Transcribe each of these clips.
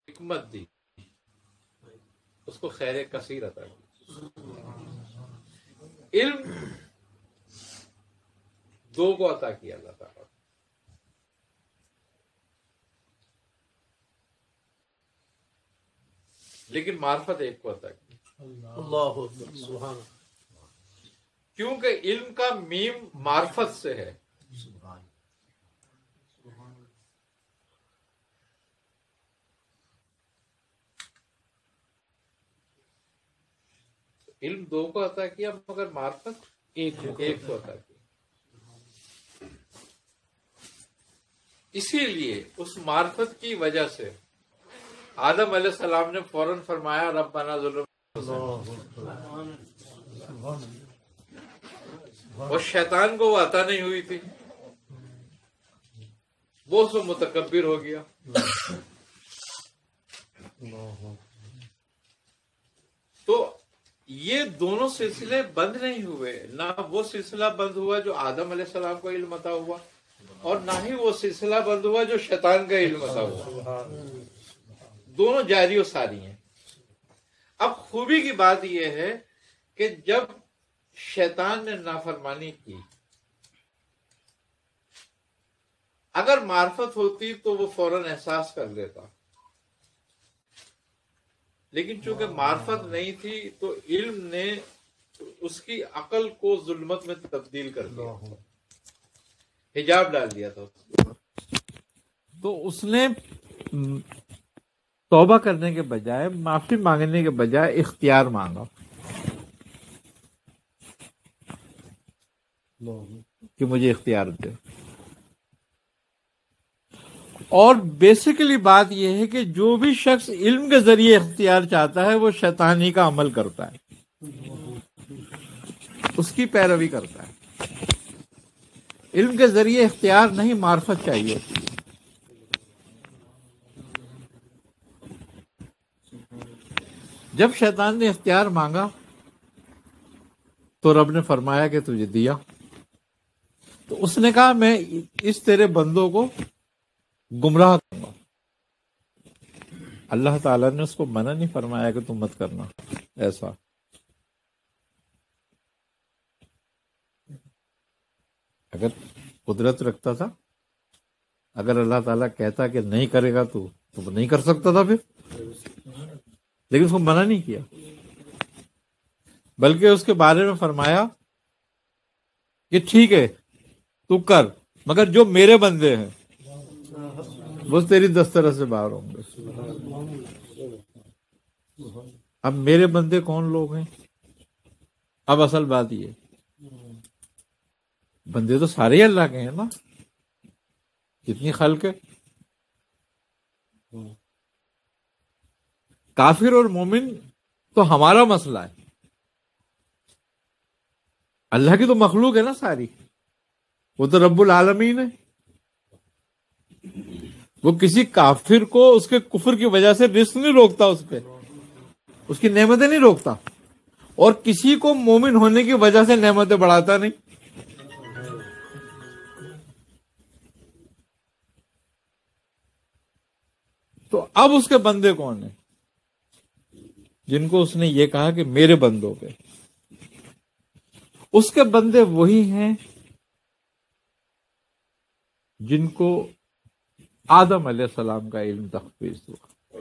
حکمت دی، اس کو خیر کثیر عطا کی۔ علم دو کو عطا کیا اللہ تعالیٰ، لیکن معرفت ایک کو عطا کی۔ اللہ سبحان اللہ۔ کیونکہ علم کا میم معرفت سے ہے۔ علم دو کو عطا کیا مگر معرفت ایک کو عطا کی۔ اسی لیے اس معرفت کی وجہ سے آدم علیہ السلام نے فوراً فرمایا ربنا ظلم، اور شیطان کو وہ عطا نہیں ہوئی تھی، وہ اس میں متکبر ہو گیا۔ تو یہ دونوں سلسلے بند نہیں ہوئے، نہ وہ سلسلہ بند ہوا جو آدم علیہ السلام کو علم عطا ہوا، اور نہ ہی وہ سلسلہ بند ہوا جو شیطان کا علم عطا ہوا، دونوں جاری و ساری ہیں۔ اب خوبی کی بات یہ ہے کہ جب شیطان نے نافرمانی کی، اگر معرفت ہوتی تو وہ فوراً احساس کر لیتا، لیکن چونکہ معرفت نہیں تھی تو علم نے اس کی عقل کو ظلمت میں تبدیل کر دیا، حجاب ڈال دیا تھا۔ تو اس نے توبہ کرنے کے بجائے، معافی مانگنے کے بجائے اختیار مانگا کہ مجھے اختیار دے۔ اور بیسیکلی بات یہ ہے کہ جو بھی شخص علم کے ذریعے اختیار چاہتا ہے وہ شیطانی کا عمل کرتا ہے، اس کی پیروی کرتا ہے۔ علم کے ذریعے اختیار نہیں، معرفت چاہیے۔ جب شیطان نے اختیار مانگا تو رب نے فرمایا کہ تجھے دیا، تو اس نے کہا میں اس تیرے بندوں کو گمراہ کروں گا۔ اللہ تعالیٰ نے اس کو منع نہیں فرمایا کہ تم مت کرنا ایسا۔ اگر قدرت رکھتا تھا، اگر اللہ تعالیٰ کہتا کہ نہیں کرے گا تو نہیں کر سکتا تھا پھر، لیکن اس کو منع نہیں کیا، بلکہ اس کے بارے میں فرمایا کہ ٹھیک ہے تو کر، مگر جو میرے بندے ہیں وہ تیری دسترس سے باہر ہوں گے۔ اب میرے بندے کون لوگ ہیں؟ اب اصل بات یہ، بندے تو سارے اللہ کے ہیں نا، کتنی خلق ہے۔ کافر اور مومن تو ہمارا مسئلہ ہے، اللہ کی تو مخلوق ہے نا ساری، وہ تو رب العالمین ہے۔ وہ کسی کافر کو اس کے کفر کی وجہ سے رزق نہیں روکتا، اس پہ اس کی نعمتیں نہیں روکتا، اور کسی کو مومن ہونے کی وجہ سے نعمتیں بڑھاتا نہیں۔ تو اب اس کے بندے کون ہیں جن کو اس نے یہ کہا کہ میرے بندوں پہ؟ اس کے بندے وہی ہیں جن کو آدم علیہ السلام کا علم تخفیض ہوا،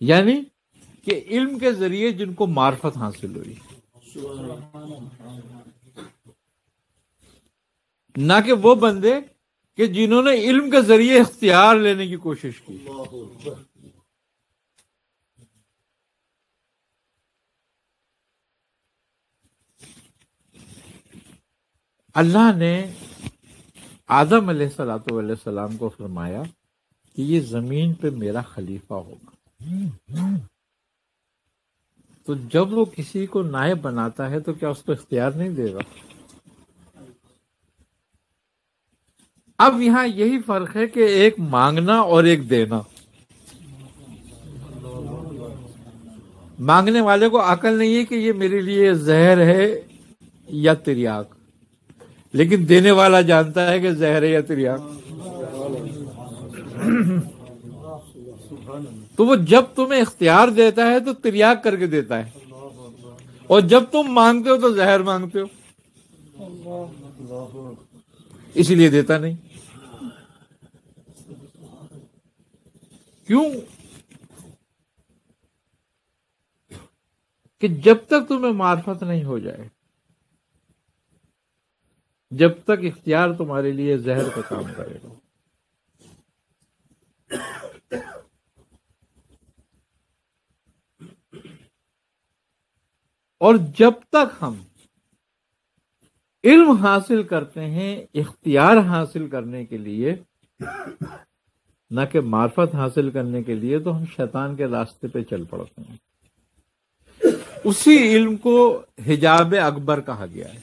یعنی کہ علم کے ذریعے جن کو معرفت حاصل ہوئی، نہ کہ وہ بندے کہ جنہوں نے علم کے ذریعے اختیار لینے کی کوشش کی۔ اللہ نے آدم علیہ السلام کو فرمایا کہ یہ زمین پہ میرا خلیفہ ہوگا، تو جب وہ کسی کو نائب بناتا ہے تو کیا اس کو اختیار نہیں دے گا؟ اب یہاں یہی فرق ہے کہ ایک مانگنا اور ایک دینا۔ مانگنے والے کو عقل نہیں ہے کہ یہ میرے لیے زہر ہے یا تریاک، لیکن دینے والا جانتا ہے کہ زہر ہے یا تریاک۔ تو وہ جب تمہیں اختیار دیتا ہے تو تریاک کر کے دیتا ہے، اور جب تم مانگتے ہو تو زہر مانگتے ہو، اسی لیے دیتا نہیں۔ کیوں؟ کہ جب تک تمہیں معرفت نہیں ہو جائے، جب تک اختیار تمہارے لیے زہر کا کام کرے گا۔ اور جب تک ہم علم حاصل کرتے ہیں اختیار حاصل کرنے کے لیے، نہ کہ معرفت حاصل کرنے کے لیے، تو ہم شیطان کے راستے پہ چل پڑتے ہیں۔ اسی علم کو حجاب اکبر کہا گیا ہے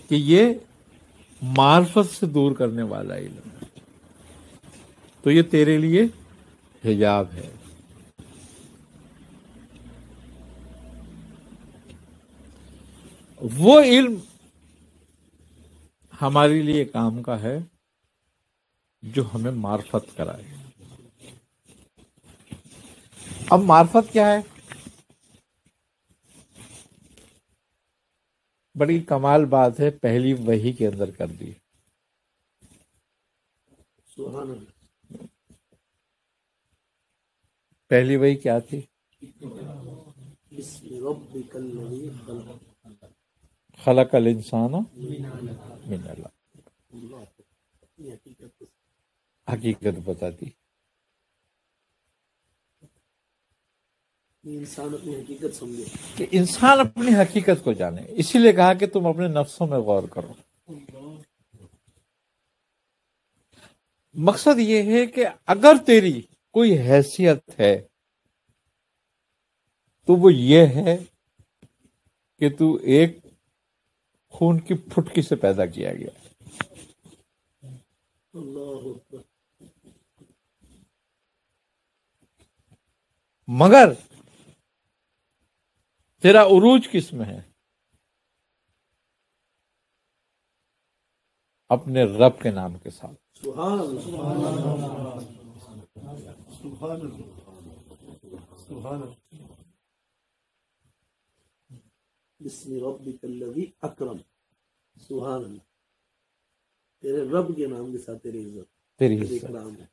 کہ یہ معرفت سے دور کرنے والا علم ہے، تو یہ تیرے لیے حجاب ہے۔ وہ علم ہمارے لیے کام کا ہے جو ہمیں معرفت کرائے۔ اب معرفت کیا ہے؟ بڑی کمال بات ہے، پہلی وحی کے اندر کر دی۔ سبحان اللہ۔ پہلی وحی کیا تھی؟ بسم ربک الذی خلق خلق الانسان من علق۔ حقیقت بتاتی انسان اپنی حقیقت سمجھے، کہ انسان اپنی حقیقت کو جانے، اسی لیے کہا کہ تم اپنے نفسوں میں غور کرو۔ مقصد یہ ہے کہ اگر تیری کوئی حیثیت ہے تو وہ یہ ہے کہ تو ایک خون کی پھٹکی سے پیدا کیا گیا، اللہ اکبر۔ مگر تیرا عروج کس میں ہے؟ اپنے رب کے نام کے ساتھ۔ سبحان اللہ، سبحان اللہ، سبحان اللہ۔ بسم ربک الذی اکرم، سبحان اللہ۔ تیرے رب کے نام کے ساتھ تیری عزت، تیری تیری عزت، اکرام ہے۔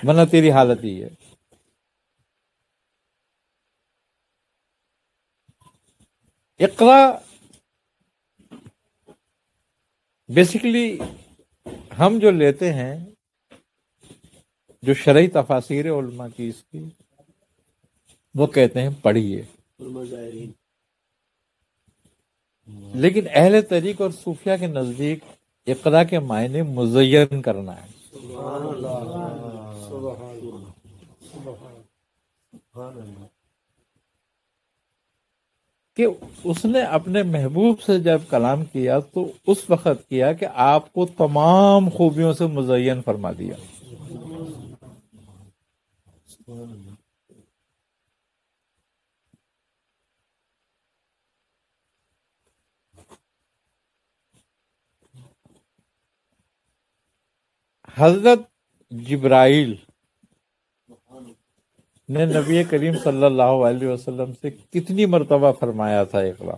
ورنہ تیری حالت ہی ہے۔ اقرا بیسیکلی ہم جو لیتے ہیں، جو شرعی تفاسیر علماء کی اس کی، وہ کہتے ہیں پڑھیے، علماء ظاہرین۔ لیکن اہل طریق اور صوفیہ کے نزدیک اقرا کے معنی مزین کرنا ہے۔ سبحان اللہ، سبحان اللہ، سبحان اللہ۔ کہ اس نے اپنے محبوب سے جب کلام کیا تو اس وقت کیا کہ آپ کو تمام خوبیوں سے مزین فرما دیا۔ حضرت جبرائیل نے نبی کریم صلی اللہ علیہ وسلم سے کتنی مرتبہ فرمایا تھا اقرا؟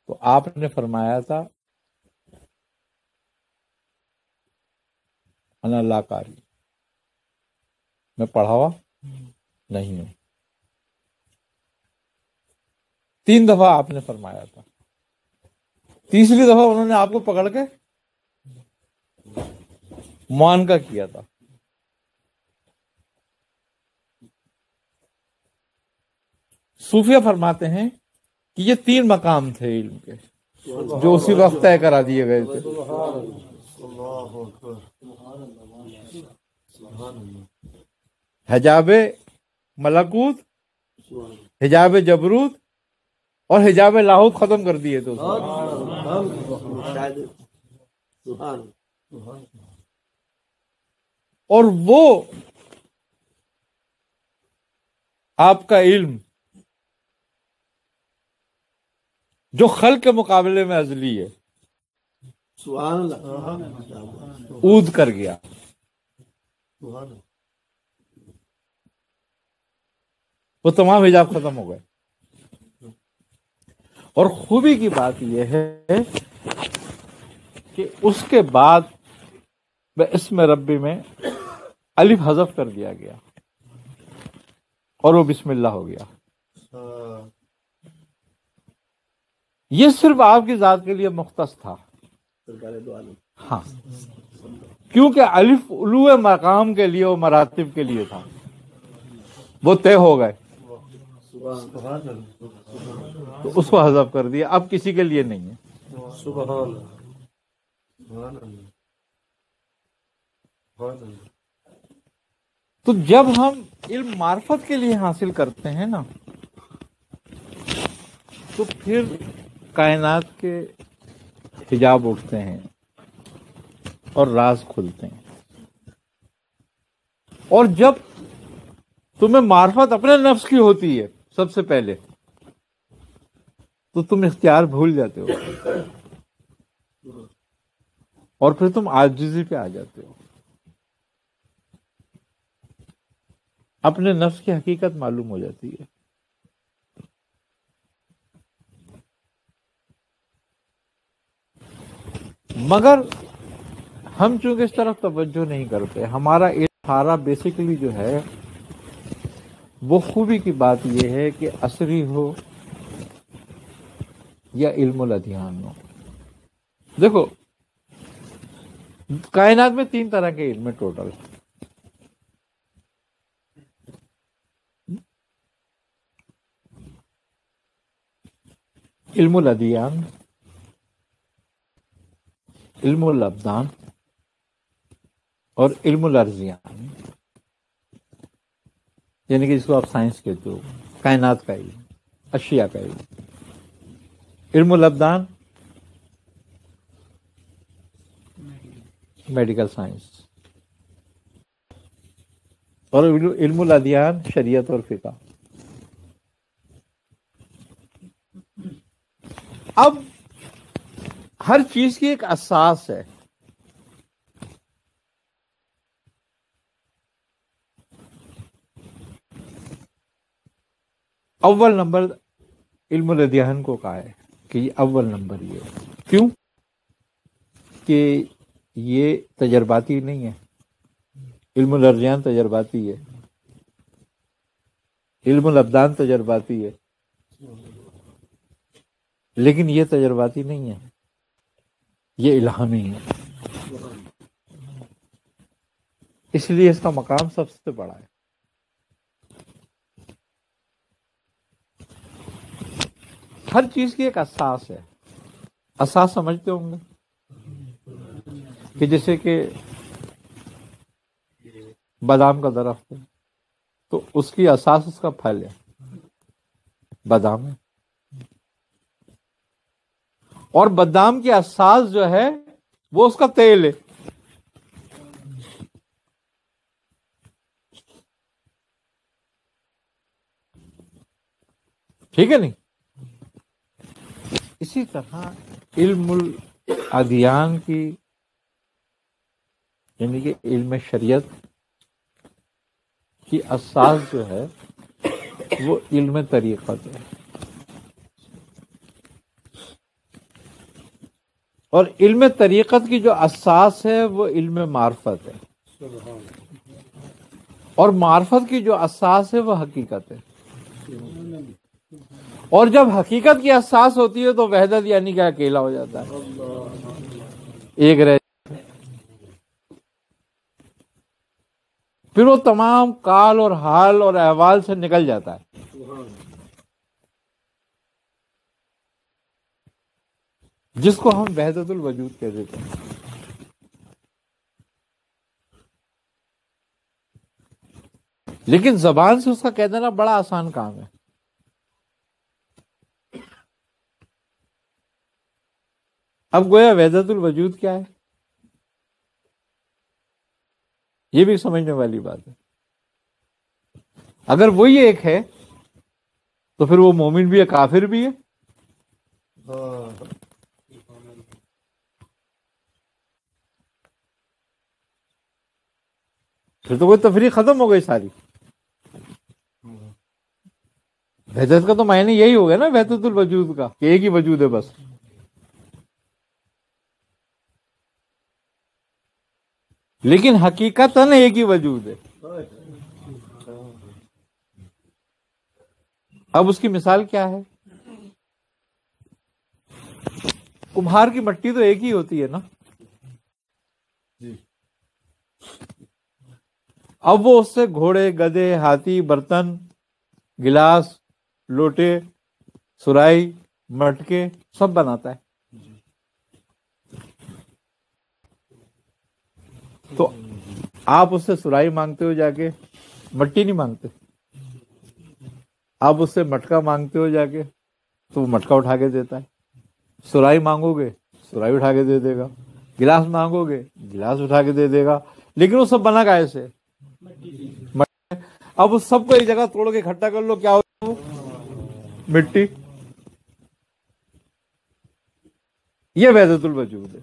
تو آپ نے فرمایا تھا انا لا قاری، میں پڑھا ہوا نہیں ہوں۔ 3 دفعہ آپ نے فرمایا تھا، تیسری دفعہ انہوں نے آپ کو پکڑ کے معانقہ کیا تھا۔ صوفیہ فرماتے ہیں کہ یہ 3 مقام تھے علم کے جو اسی وقت طے کرا دیے گئے تھے۔ حجاب ملکوت، حجاب جبروت اور حجاب لاہوت ختم کر دیے تھے۔ اور وہ آپ کا علم جو خلق کے مقابلے میں ازلی ہے، سبحان اللہ، اود کر گیا. سبحان اللہ. وہ تمام حجاب ختم ہو گئے. اور خوبی کی بات یہ ہے کہ اس کے بعد اسم ربی میں الف حذف کر دیا گیا اور وہ بسم اللہ ہو گیا. یہ صرف آپ کی ذات کے لیے مختص تھا. سرکار دو عالم. ہاں، کیونکہ الف علو مقام کے لیے اور مراتب کے لیے تھا، وہ طے ہو گئے سبحان اللہ. تو اس کو حذف کر دیا. اب کسی کے لیے نہیں ہے. سبحان اللہ. سبحان اللہ. سبحان اللہ. تو جب ہم علم معرفت کے لیے حاصل کرتے ہیں نا، تو پھر کائنات کے حجاب اٹھتے ہیں اور راز کھلتے ہیں. اور جب تمہیں معرفت اپنے نفس کی ہوتی ہے سب سے پہلے، تو تم اختیار بھول جاتے ہو اور پھر تم عاجزی پہ آ جاتے ہو. اپنے نفس کی حقیقت معلوم ہو جاتی ہے. مگر ہم چونکہ اس طرف توجہ نہیں کرتے، ہمارا اشارہ بیسیکلی جو ہے وہ خوبی کی بات یہ ہے کہ عصری ہو یا علم الادیان ہو. دیکھو، کائنات میں 3 طرح کے علم ٹوٹل. علم الادیان، علم الابدان اور علم الارضیان، یعنی کہ جس کو آپ سائنس کہتے ہو، کائنات کا علم، اشیاء کا علم. علم الابدان میڈیکل سائنس، اور علم الادیان شریعت اور فقہ. اب ہر چیز کی ایک اساس ہے. اول نمبر علم الادیان کو کہا ہے کہ یہ اول نمبر یہ ہے. کیوں کہ یہ تجرباتی نہیں ہے. علم الارضیان تجرباتی ہے، علم الابدان تجرباتی ہے، لیکن یہ تجرباتی نہیں ہے، یہ الہامی ہے. اس لیے اس کا مقام سب سے بڑا ہے. ہر چیز کی ایک اساس ہے. اساس سمجھتے ہوں گے کہ جیسے کہ بادام کا درخت ہے تو اس کی اساس اس کا پھل ہے، بادام ہے. اور بادام کی اساس جو ہے وہ اس کا تیل ہے. ٹھیک ہے نہیں؟ اسی طرح علم الادیان کی، یعنی کہ علم شریعت کی اساس جو ہے وہ علم طریقت ہے. اور علم طریقت کی جو اساس ہے وہ علم معرفت ہے. اور معرفت کی جو اساس ہے وہ حقیقت ہے. اور جب حقیقت کی اساس ہوتی ہے تو وحدت یعنی کہ اکیلا ہو جاتا ہے، ایک رہ. پھر وہ تمام کال اور حال اور احوال سے نکل جاتا ہے. جس کو ہم وحدت الوجود کہہ دیتے ہیں. لیکن زبان سے اس کا کہہ دینا بڑا آسان کام ہے. اب گویا وحدت الوجود کیا ہے یہ بھی سمجھنے والی بات ہے. اگر وہی ایک ہے تو پھر وہ مومن بھی ہے، کافر بھی ہے. پھر تو کوئی تفریق ختم ہو گئی ساری. وحدت کا تو معنی یہی ہو گیا نا، وحدت الوجود کا، کہ ایک ہی وجود ہے بس. لیکن حقیقتاً ایک ہی وجود ہے. اب اس کی مثال کیا ہے؟ کمہار کی مٹی تو ایک ہی ہوتی ہے نا. اب وہ اس سے گھوڑے، گدھے، ہاتھی، برتن، گلاس، لوٹے، سرائی، مٹکے سب بناتا ہے. تو آپ اس سے سرائی مانگتے ہو جا کے، مٹی نہیں مانگتے. آپ اس سے مٹکا مانگتے ہو جا کے تو وہ مٹکا اٹھا کے دیتا ہے. سرائی مانگو گے، سرائی اٹھا کے دے دے گا. گلاس مانگو گے، گلاس اٹھا کے دے دے گا. لیکن وہ سب بنا کائے سے؟ اب اس سب کو ایک جگہ توڑ کے اکٹھا کر لو، کیا ہو؟ مٹی. یہ وحدت الوجود ہے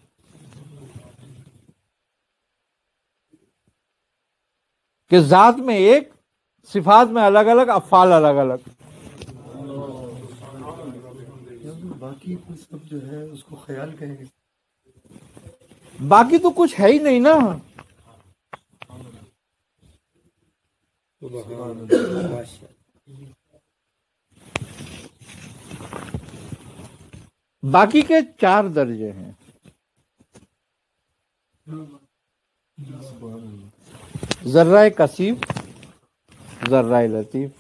کہ ذات میں ایک، صفات میں الگ الگ، افعال الگ الگ. باقی سب جو ہے اس کو خیال کہیں گے. باقی تو کچھ ہے ہی نہیں نا. باقی کے 4 درجے ہیں. ذرہ کثیف، ذرہ لطیف،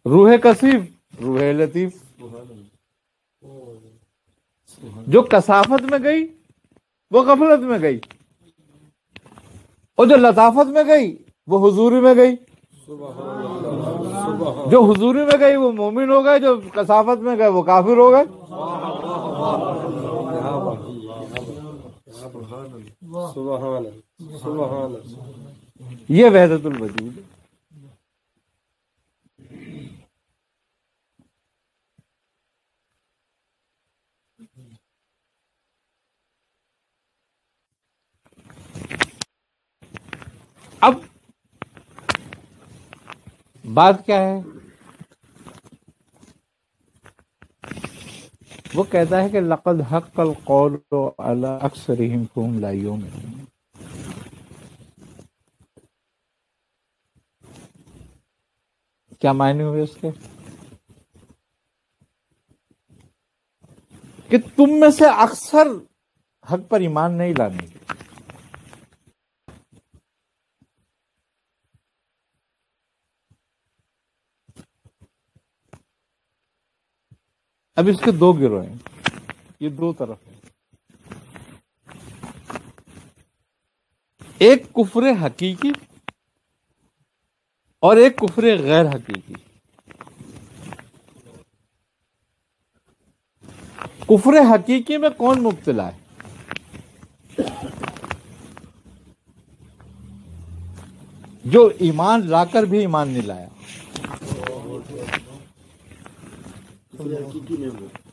روح کثیف، روح لطیف. جو کثافت میں گئی وہ غفلت میں گئی، اور جو لطافت میں گئی وہ حضوری میں گئی. جو حضوری میں گئی وہ مومن ہو گئے، جو کثافت میں گئے وہ کافر ہو گئے. یہ وحدت الوجود ہے. اب بات کیا ہے؟ وہ کہتا ہے کہ لقد حق القول علی اکثرہم فہم لا یؤمنون. کیا معنی ہوئے اس کے؟ کہ تم میں سے اکثر حق پر ایمان نہیں لانے گے. اب اس کے 2 گروہ ہیں، یہ 2 طرف ہیں. ایک کفر حقیقی اور ایک کفر غیر حقیقی. کفر حقیقی میں کون مبتلا ہے؟ جو ایمان لا کر بھی ایمان نہیں لایا،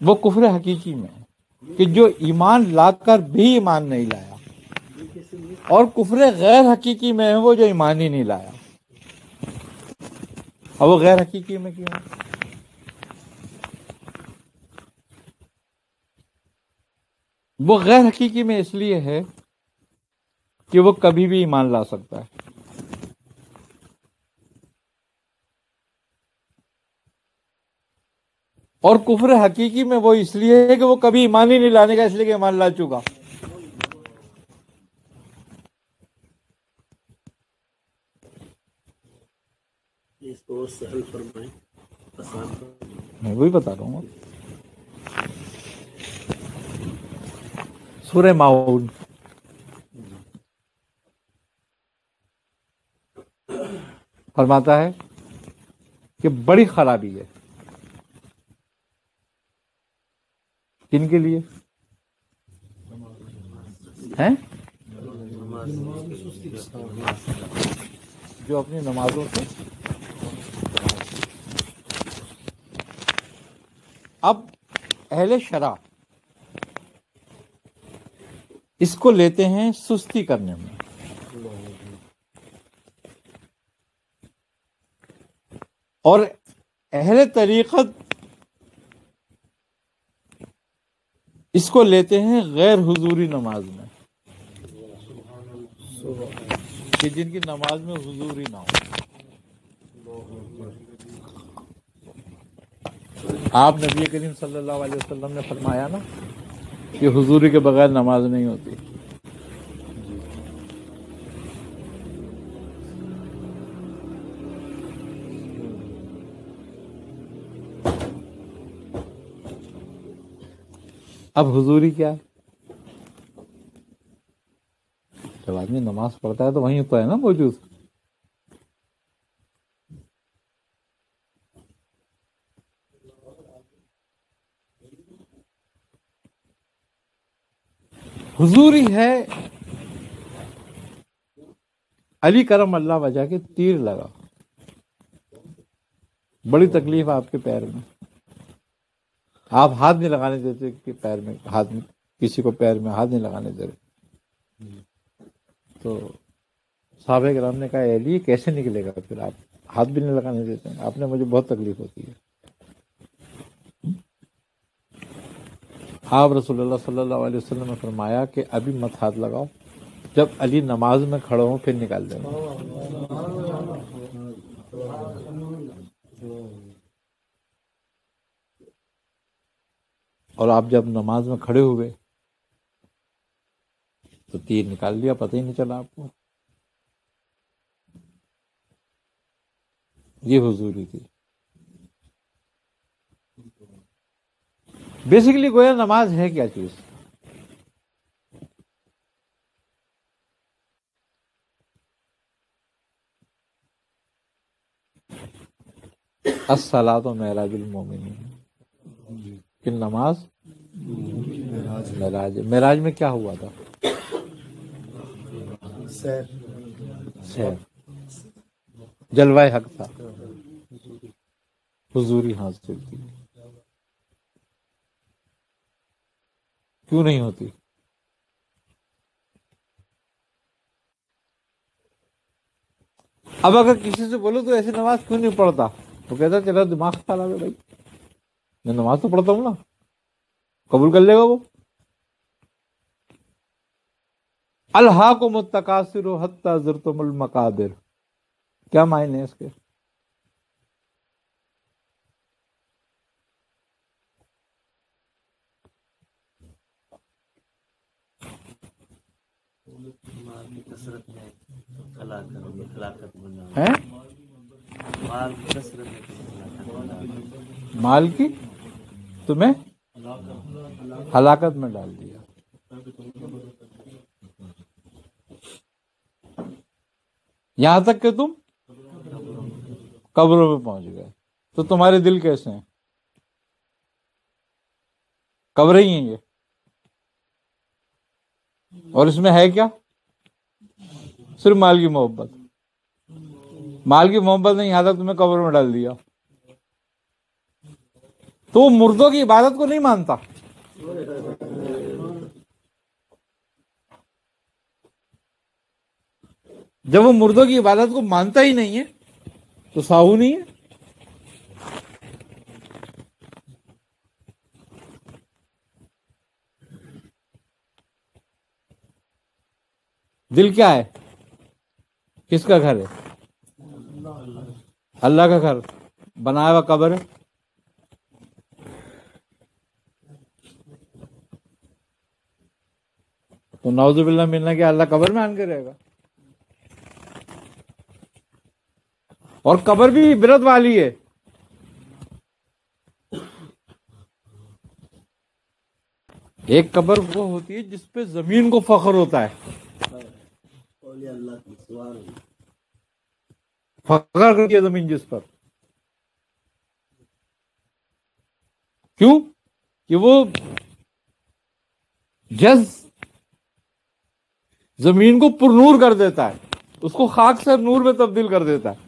وہ کفر حقیقی میں، کہ جو ایمان لا کر بھی ایمان نہیں لایا. اور کفر غیر حقیقی میں ہے وہ جو ایمان ہی نہیں لایا. اور وہ غیر حقیقی میں کیوں؟ وہ غیر حقیقی میں اس لیے ہے کہ وہ کبھی بھی ایمان لا سکتا ہے. اور کفر حقیقی میں وہ اس لیے ہے کہ وہ کبھی ایمان ہی نہیں لانے کا، اس لیے کہ ایمان لا چکا. اس کو سہل فرمائیں، آسان میں وہی بتا رہا ہوں. سورہ ماؤن فرماتا ہے کہ بڑی خرابی ہے کن کے لیے ہیں؟ جو اپنی نمازوں سے اب اہل شرع اس کو لیتے ہیں سستی کرنے میں، اور اہل طریقت اس کو لیتے ہیں غیر حضوری نماز میں، کہ جن کی نماز میں حضوری نہ ہو۔ آپ نبی کریم صلی اللہ علیہ وسلم نے فرمایا نا کہ حضوری کے بغیر نماز نہیں ہوتی۔ اب حضوری کیا ہے؟ جب آدمی نماز پڑھتا ہے تو وہیں تو ہے نا موجود۔ حضوری ہے علی کرم اللہ وجہ کے تیر لگا، بڑی تکلیف آپ کے پیر میں، آپ ہاتھ نہیں لگانے دیتے کہ پیر میں ہاتھ، کسی کو پیر میں ہاتھ نہیں لگانے دے رہے، تو صحابہ کرام نے کہا اے علی کیسے نکلے گا، پھر آپ ہاتھ بھی نہیں لگانے دیتے ہیں، آپ نے مجھے بہت تکلیف ہوتی ہے۔ آپ رسول اللہ صلی اللہ علیہ وسلم نے فرمایا کہ ابھی مت ہاتھ لگاؤ، جب علی نماز میں کھڑے ہوں پھر نکال دیں گے۔ اور آپ جب نماز میں کھڑے ہوئے تو تیر نکال لیا، پتہ ہی نہیں چلا آپ کو۔ یہ حضوری تھی۔ بیسیکلی گویا نماز ہے کیا چیز؟ الصلاۃ معراج المومنین، کہ نماز معراج میں کیا ہوا تھا؟ سیر، جلوہ حق تھا، حضوری حاصل تھی۔ کیوں نہیں ہوتی؟ اب اگر کسی سے بولو تو ایسی نماز کیوں نہیں پڑھتا، تو کہتا تیرا دماغ خراب ہے بھائی، میں نماز تو پڑھتا ہوں نا، قبول کر لے گا وہ؟ الہاکم التکاثر حتی زرتم المقابر، کیا معنی ہے اس کے؟ مال کی تمہیں ہلاکت میں ڈال دیا۔ یہاں تک کہ تم قبروں میں پہنچ گئے، تو تمہارے دل کیسے ہیں؟ قبریں ہی ہیں یہ، اور اس میں ہے کیا؟ صرف مال کی محبت۔ مال کی محبت نے یہاں تک تمہیں قبر میں ڈال دیا، تو وہ مردوں کی عبادت کو نہیں مانتا۔ جب وہ مردوں کی عبادت کو مانتا ہی نہیں ہے تو ساہو نہیں ہے۔ دل کیا ہے؟ کس کا گھر ہے؟ اللہ کا گھر، بنایا ہوا قبر ہے۔ تو نعوذ باللہ ملنا کہ اللہ قبر میں آن کے رہے گا، اور قبر بھی عبرت والی ہے۔ ایک قبر وہ ہوتی ہے جس پہ زمین کو فخر ہوتا ہے، فخر کرتی ہے زمین جس پر۔ کیوں؟ کہ وہ جز زمین کو پر نور کر دیتا ہے، اس کو خاک سے نور میں تبدیل کر دیتا ہے،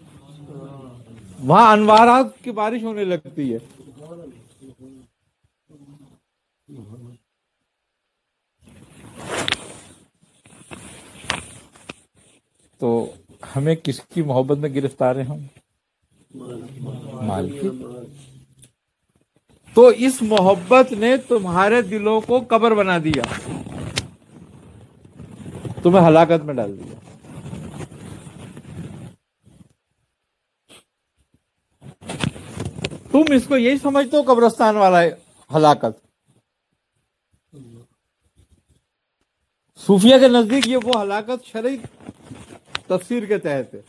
وہاں انوارات کی بارش ہونے لگتی ہے۔ تو ہمیں کس کی محبت میں گرفتار ہیں ہم؟ مال کی. تو اس محبت نے تمہارے دلوں کو قبر بنا دیا، تمہیں ہلاکت میں ڈال دیا. تم اس کو یہی سمجھتے ہو قبرستان والا ہے ہلاکت. صوفیہ کے نزدیک یہ وہ ہلاکت شرعی تفسیر کے تحت ہے.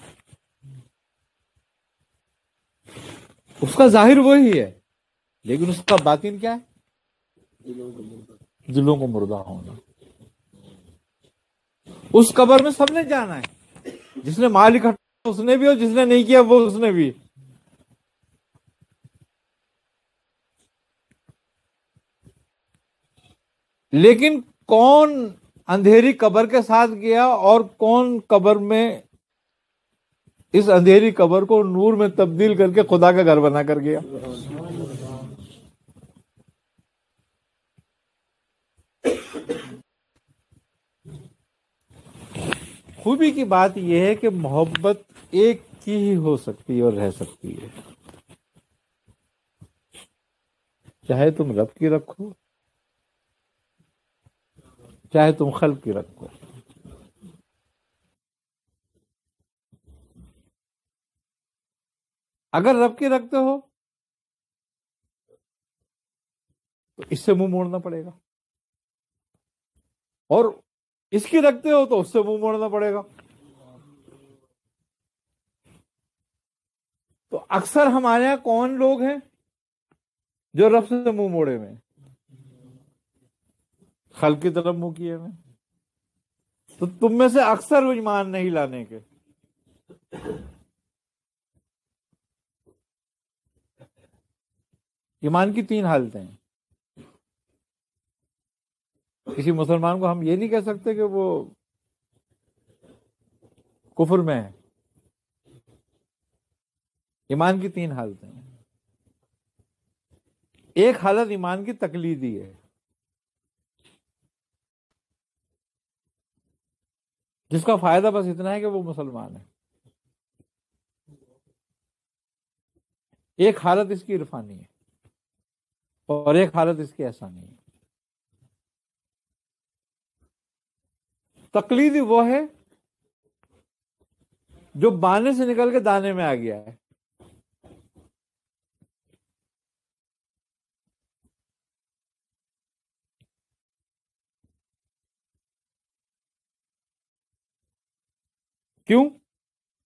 اس کا ظاہر وہی ہے، لیکن اس کا باطن کیا ہے؟ دلوں کو مردہ ہونا. اس قبر میں سب نے جانا ہے، جس نے مال اکٹھا اس نے بھی، اور جس نے نہیں کیا وہ اس نے بھی. لیکن کون اندھیری قبر کے ساتھ گیا اور کون قبر میں اس اندھیری قبر کو نور میں تبدیل کر کے خدا کا گھر بنا کر گیا. خوبی کی بات یہ ہے کہ محبت ایک کی ہی ہو سکتی ہے اور رہ سکتی ہے، چاہے تم رب کی رکھو چاہے تم خلق کی رکھو. اگر رب کی رکھتے ہو تو اس سے منہ موڑنا پڑے گا، اور اس کی رکھتے ہو تو اس سے منہ موڑنا پڑے گا. تو اکثر ہمارے یہاں کون لوگ ہیں جو رب سے منہ موڑے میں، خلق کی طرف منہ کیے میں؟ تو تم میں سے اکثر ایمان نہیں لانے کے. ایمان کی 3 حالتیں ہیں. کسی مسلمان کو ہم یہ نہیں کہہ سکتے کہ وہ کفر میں ہے. ایمان کی 3 حالتیں ہیں. ایک حالت ایمان کی تقلیدی ہے، جس کا فائدہ بس اتنا ہے کہ وہ مسلمان ہے. ایک حالت اس کی عرفانی ہے اور ایک حالت اس کی احسانی ہے. تقلیدی وہ ہے جو بانے سے نکل کے دانے میں آ گیا ہے. کیوں؟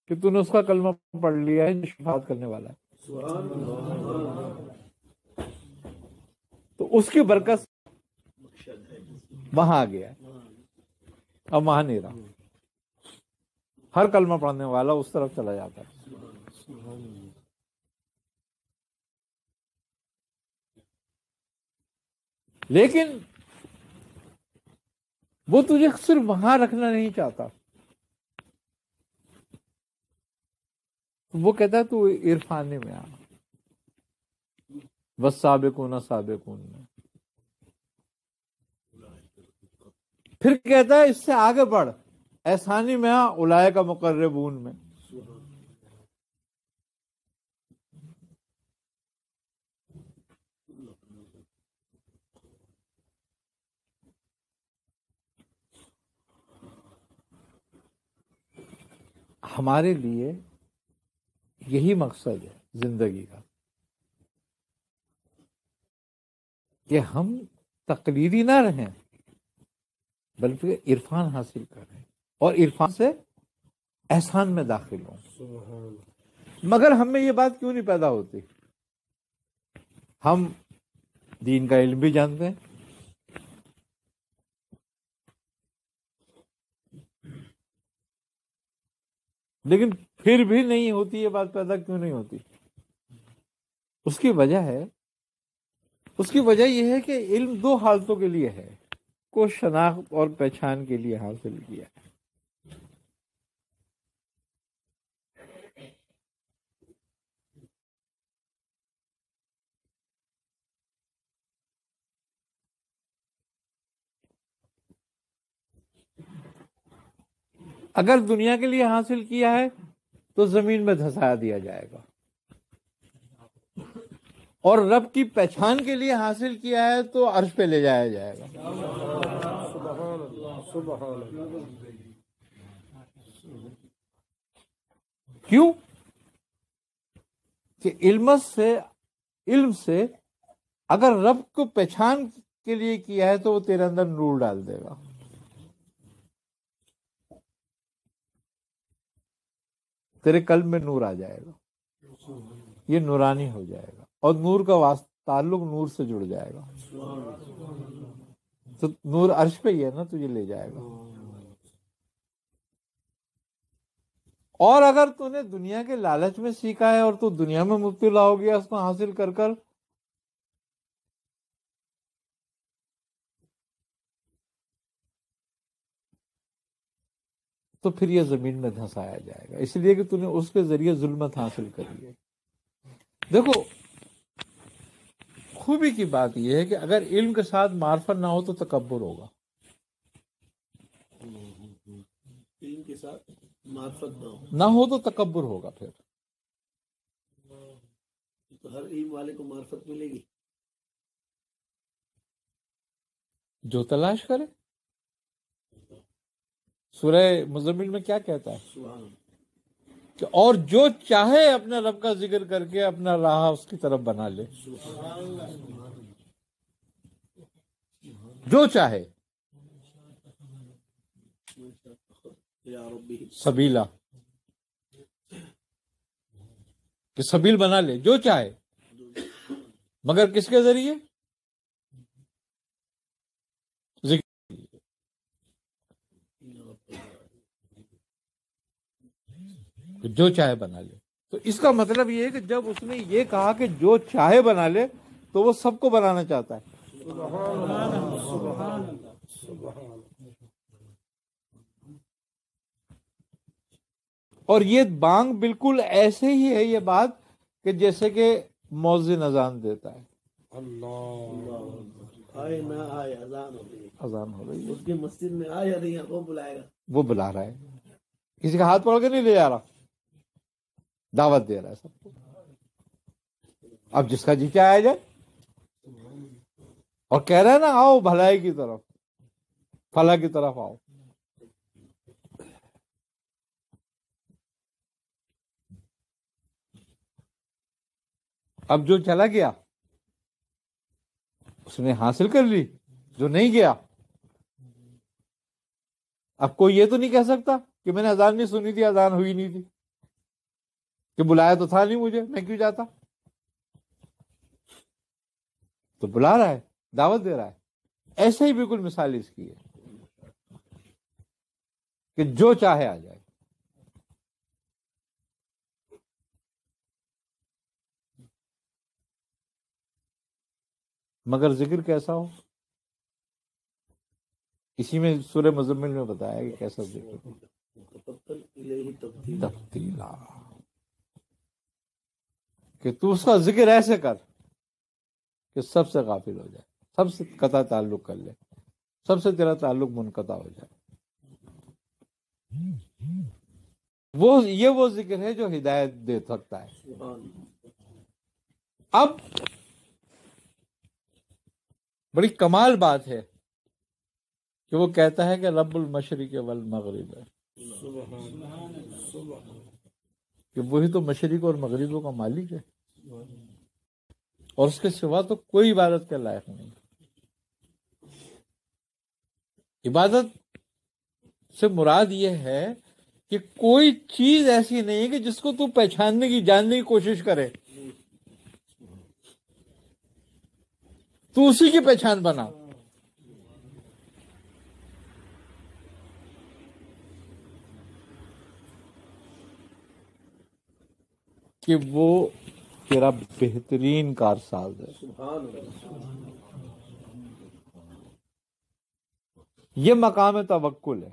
کہ تو نے اس کا کلمہ پڑھ لیا ہے جو شفاعت کرنے والا ہے. تو اس کی برکت وہاں آ گیا ہے، اب وہاں نہیں رہا. ہر کلمہ پڑھنے والا اس طرف چلا جاتا ہے. لیکن وہ تجھے صرف وہاں رکھنا نہیں چاہتا. وہ کہتا ہے تو عرفانے میں آ، بس سابقون سابقون میں. پھر کہتا ہے اس سے آگے بڑھ، احسانی میں آ، اولئک کا مقربون میں. ہمارے لیے یہی مقصد ہے زندگی کا، کہ ہم تقلیدی نہ رہیں بلکہ عرفان حاصل کریں اور عرفان سے احسان میں داخل ہوں. مگر ہم میں یہ بات کیوں نہیں پیدا ہوتی؟ ہم دین کا علم بھی جانتے ہیں، لیکن پھر بھی نہیں ہوتی. یہ بات پیدا کیوں نہیں ہوتی؟ اس کی وجہ یہ ہے کہ علم 2 حالتوں کے لیے ہے، کو شناخت اور پہچان کے لیے حاصل کیا ہے. اگر دنیا کے لیے حاصل کیا ہے تو زمین میں دھسا دیا جائے گا، اور رب کی پہچان کے لیے حاصل کیا ہے تو عرش پہ لے جایا جائے گا۔ کیوں کہ علم سے اگر رب کو پہچان کے لیے کیا ہے تو وہ تیرے اندر نور ڈال دے گا۔ تیرے قلب میں نور آ جائے گا، یہ نورانی ہو جائے گا، اور نور کا تعلق نور سے جڑ جائے گا، تو نور عرش پہ ہی ہے نا، تجھے لے جائے گا۔ اور اگر تو نے دنیا کے لالچ میں سیکھا ہے اور تو دنیا میں مبتلا ہو گیا اس کو حاصل کر کر، تو پھر یہ زمین میں دھنسایا جائے گا، اس لیے کہ تو نے اس کے ذریعے ظلمت حاصل کری ہے۔ دیکھو خوبی کی بات یہ ہے کہ اگر علم کے ساتھ معرفت نہ ہو تو تکبر ہوگا، علم کے ساتھ معرفت نہ ہو تو تکبر ہوگا، پھر تو ہر علم والے کو معرفت ملے گی، جو تلاش کرے۔ سورہ مزمل میں کیا کہتا ہے سبحان اللہ، کہ اور جو چاہے اپنے رب کا ذکر کر کے اپنا راہ اس کی طرف بنا لے، جو چاہے، یا ربی سبیلا، کہ سبیل بنا لے جو چاہے، مگر کس کے ذریعے؟ ذکر۔ جو چاہے بنا لے، تو اس کا مطلب یہ ہے کہ جب اس نے یہ کہا کہ جو چاہے بنا لے تو وہ سب کو بنانا چاہتا ہے۔ اور یہ بانگ بالکل ایسے ہی ہے، یہ بات کہ جیسے کہ مؤذن اذان دیتا ہے، آئے نہ آئے اذان ہو رہی ہے، اذان ہو رہی ہے، اس کی مسجد میں آئے یا نہیں ہے، وہ بلائے گا، وہ بلا رہا ہے، کسی کا ہاتھ پکڑ کے نہیں لے جا رہا، دعوت دے رہا ہے سب کو۔ اب جس کا جی کیا آیا جائے، اور کہہ رہا ہے نا آؤ بھلائی کی طرف، فلاح کی طرف آؤ۔ اب جو چلا گیا اس نے حاصل کر لی، جو نہیں گیا، اب کوئی یہ تو نہیں کہہ سکتا کہ میں نے اذان نہیں سنی تھی، اذان ہوئی نہیں تھی، کہ بلایا تو تھا نہیں مجھے، میں کیوں جاتا؟ تو بلا رہا ہے، دعوت دے رہا ہے۔ ایسے ہی بالکل مثال اس کی ہے کہ جو چاہے آ جائے۔ مگر ذکر کیسا ہو، اسی میں سورہ مزمل میں بتایا کہ کیسا ذکر ہو، تبتیلا، کہ تو اس کا ذکر ایسے کر کہ سب سے غافل ہو جائے، سب سے قطع تعلق کر لے، سب سے تیرا تعلق منقطع ہو جائے۔ وہ ذکر ہے جو ہدایت دے سکتا ہے۔ اب بڑی کمال بات ہے کہ وہ کہتا ہے کہ رب المشرق والمغرب ہے، کہ وہی تو مشرق اور مغربوں کا مالک ہے، اور اس کے سوا تو کوئی عبادت کے لائق نہیں۔ عبادت سے مراد یہ ہے کہ کوئی چیز ایسی نہیں کہ جس کو تو پہچاننے کی، جاننے کی کوشش کرے، تو اسی کی پہچان بنا۔ کہ وہ تیرا بہترین کارساز ہے۔ یہ مقام توکل ہے،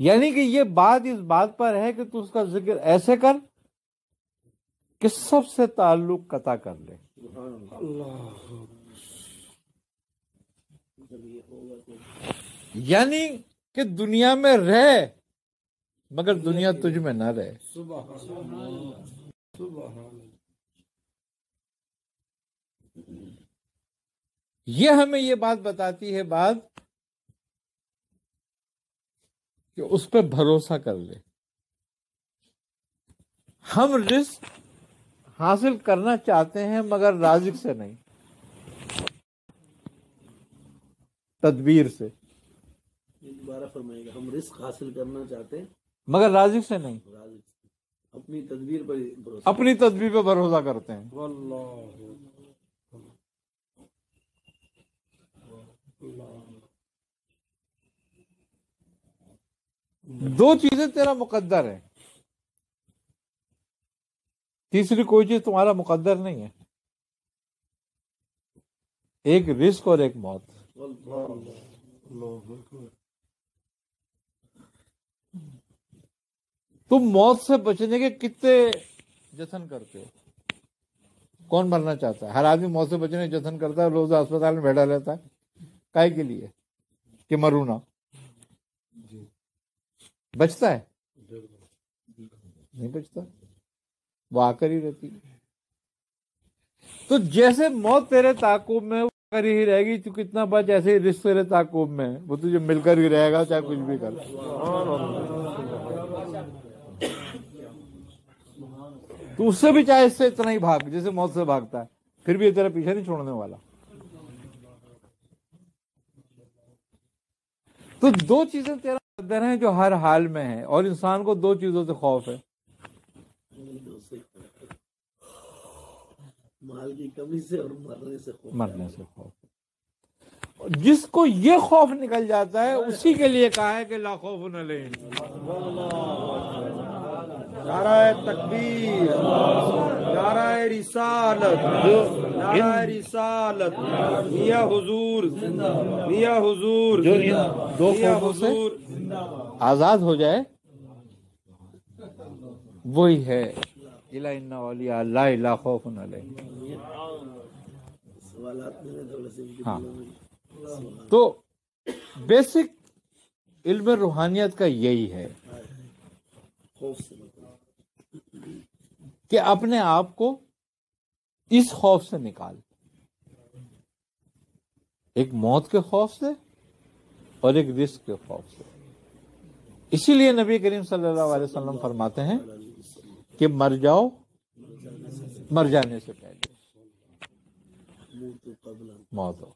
یعنی کہ یہ بات اس بات پر ہے کہ تو اس کا ذکر ایسے کر کہ سب سے تعلق قطع کر لے۔ یعنی کہ دنیا میں رہ مگر دنیا تجھ میں نہ رہے. یہ ہمیں یہ بات بتاتی ہے کہ اس پہ بھروسہ کر لے. ہم رزق حاصل کرنا چاہتے ہیں مگر رازق سے نہیں، تدبیر سے. دوبارہ فرمائے گا. ہم رزق حاصل کرنا چاہتے ہیں مگر رازق سے نہیں، رازق سے. اپنی تدبیر پر بھروسہ. اپنی تدبیر پہ بھروسہ کرتے ہیں. دو چیزیں تیرا مقدر ہے، تیسری کوئی چیز تمہارا مقدر نہیں ہے. ایک رزق اور ایک موت. تم موت سے بچنے کے کتنے جتن کرتے ہو؟ کون مرنا چاہتا ہے؟ ہر آدمی موت سے بچنے کے جتن کرتا ہے، روز اسپتال میں بیٹھا رہتا ہے. کائے کے لیے؟ کہ مروں نہ. بچتا ہے؟ نہیں بچتا، وہ آ کر ہی رہتی ہے. تو جیسے موت تیرے تعاقب میں وہ کر ہی رہے گی، تو کتنا بچ ایسے ہی رزق تیرے تعاقب میں ہے، وہ تجھے مل کر ہی رہے گا چاہے کچھ بھی کر. تو اس سے بھی چاہے اس سے اتنا ہی بھاگ جیسے موت سے بھاگتا ہے، پھر بھی یہ تیرا پیچھے نہیں چھوڑنے والا. تو دو چیزیں تیرا مقدر ہیں جو ہر حال میں ہیں، اور انسان کو دو چیزوں سے خوف ہے. مال کی کمی سے اور مرنے سے خوف. مرنے سے خوف. جس کو یہ خوف نکل جاتا ہے اسی کے لیے کہا ہے کہ لا خوف علیہم. نعرہ تکبیر، نعرہ رسالت، نعرہ رسالت. میاں حضور، میاں حضور، جو ان دو میاں خوفوں سے حضور. آزاد ہو جائے وہی ہے الا ان اولیاء اللہ لا خوف علیہم. سوالات میں تھوڑے سے ان کے ہاں. دلوں میں. تو بیسک علم روحانیت کا یہی ہے خوف سے مطلب کہ اپنے آپ کو اس خوف سے نکال، ایک موت کے خوف سے اور ایک رزق کے خوف سے. اسی لیے نبی کریم صلی اللہ علیہ وسلم فرماتے ہیں کہ مر جاؤ مر جانے سے پہلے موت ہو.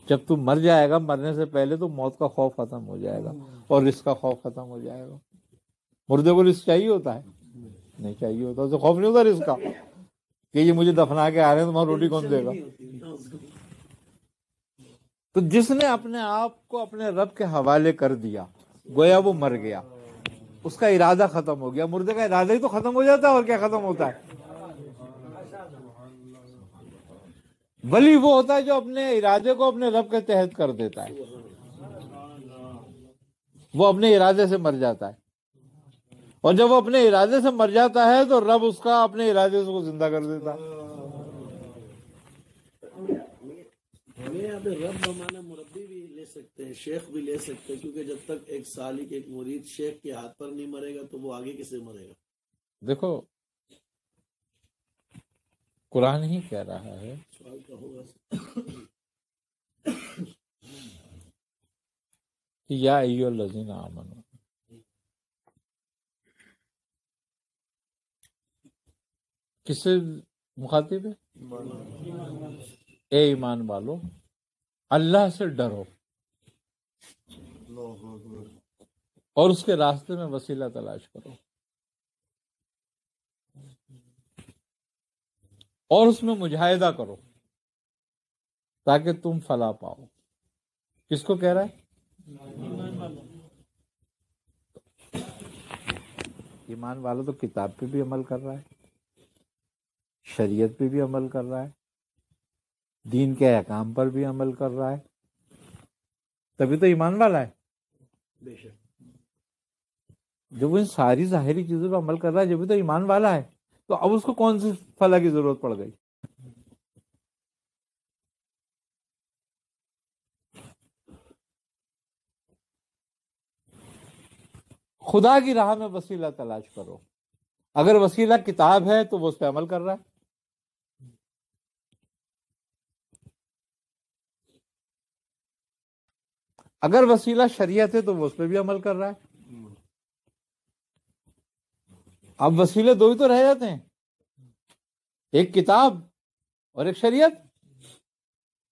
جب تو مر جائے گا مرنے سے پہلے تو موت کا خوف ختم ہو جائے گا اور رزق کا خوف ختم ہو جائے گا. مردے کو رزق چاہیے ہوتا ہے؟ نہیں چاہیے ہوتا. اسے خوف نہیں ہوتا رزق کا کہ یہ مجھے دفنا کے آ رہے ہیں تو وہاں روٹی کون دے گا. تو جس نے اپنے آپ کو اپنے رب کے حوالے کر دیا گویا وہ مر گیا، اس کا ارادہ ختم ہو گیا. مردے کا ارادہ ہی تو ختم ہو جاتا ہے، اور کیا ختم ہوتا ہے؟ ولی وہ ہوتا ہے جو اپنے ارادے کو اپنے رب کے تحت کر دیتا ہے، وہ اپنے ارادے سے مر جاتا ہے. اور جب وہ اپنے ارادے سے مر جاتا ہے تو رب اس کا اپنے ارادے سے کو زندہ کر دیتا ہے. ہمیں یہاں پہ رب بمانا مربی بھی لے سکتے ہیں، شیخ بھی لے سکتے ہیں، کیونکہ جب تک ایک سالک ایک مرید شیخ کے ہاتھ پر نہیں مرے گا تو وہ آگے کسے مرے گا. دیکھو قرآن ہی کہہ رہا ہے سوال کا ہوگا کہ یا ایھا الذین آمنوا، کس سے مخاطب ہے؟ اے ایمان والو اللہ سے ڈرو اور اس کے راستے میں وسیلہ تلاش کرو اور اس میں مجاہدہ کرو تاکہ تم فلاح پاؤ. کس کو کہہ رہا ہے؟ ایمان والا تو کتاب پہ بھی عمل کر رہا ہے، شریعت پہ بھی عمل کر رہا ہے، دین کے احکام پر بھی عمل کر رہا ہے، تبھی تو ایمان والا ہے. بے شک. جب وہ ان ساری ظاہری چیزوں پہ عمل کر رہا ہے جبھی تو ایمان والا ہے. تو اب اس کو کون سی فلاح کی ضرورت پڑ گئی؟ خدا کی راہ میں وسیلہ تلاش کرو. اگر وسیلہ کتاب ہے تو وہ اس پہ عمل کر رہا ہے. اگر وسیلہ شریعت ہے تو وہ اس پہ بھی عمل کر رہا ہے. اب وسیلے دو ہی تو رہ جاتے ہیں، ایک کتاب اور ایک شریعت.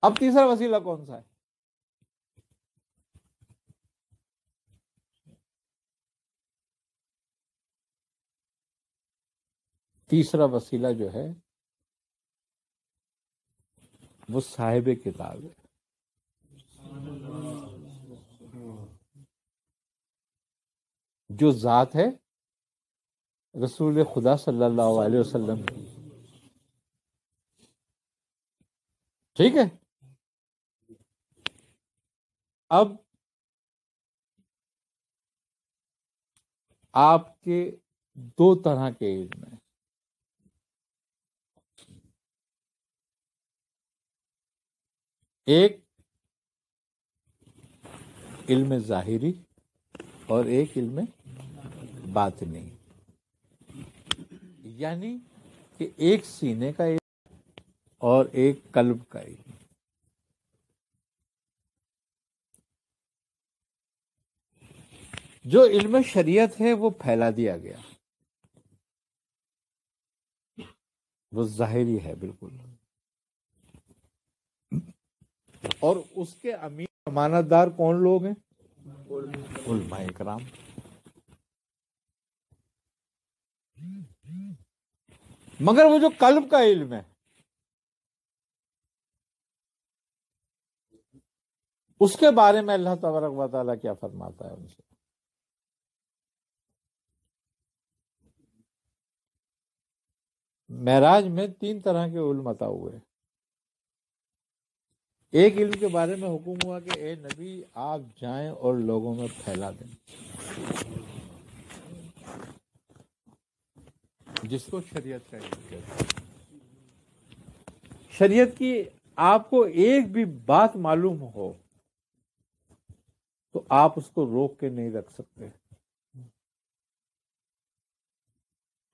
اب تیسرا وسیلہ کون سا ہے؟ تیسرا وسیلہ جو ہے وہ صاحب کتاب ہے. جو ذات ہے رسول خدا صلی اللہ علیہ وسلم کی. ٹھیک ہے. اب آپ کے دو طرح کے علم ہیں. ایک علم ظاہری اور ایک علم باطنی. یعنی کہ ایک سینے کا علم اور ایک قلب کا علم. جو علم شریعت ہے وہ پھیلا دیا گیا، وہ ظاہری ہے بالکل، اور اس کے امین امانت دار کون لوگ ہیں؟ علماء کرام. مگر وہ جو قلب کا علم ہے اس کے بارے میں اللہ تبارک و تعالیٰ کیا فرماتا ہے ان سے؟ معراج میں 3 طرح کے علم عطا ہوئے. ایک علم کے بارے میں حکم ہوا کہ اے نبی آپ جائیں اور لوگوں میں پھیلا دیں، جس کو شریعت کا علم کہتے ہیں. شریعت کی آپ کو ایک بھی بات معلوم ہو تو آپ اس کو روک کے نہیں رکھ سکتے،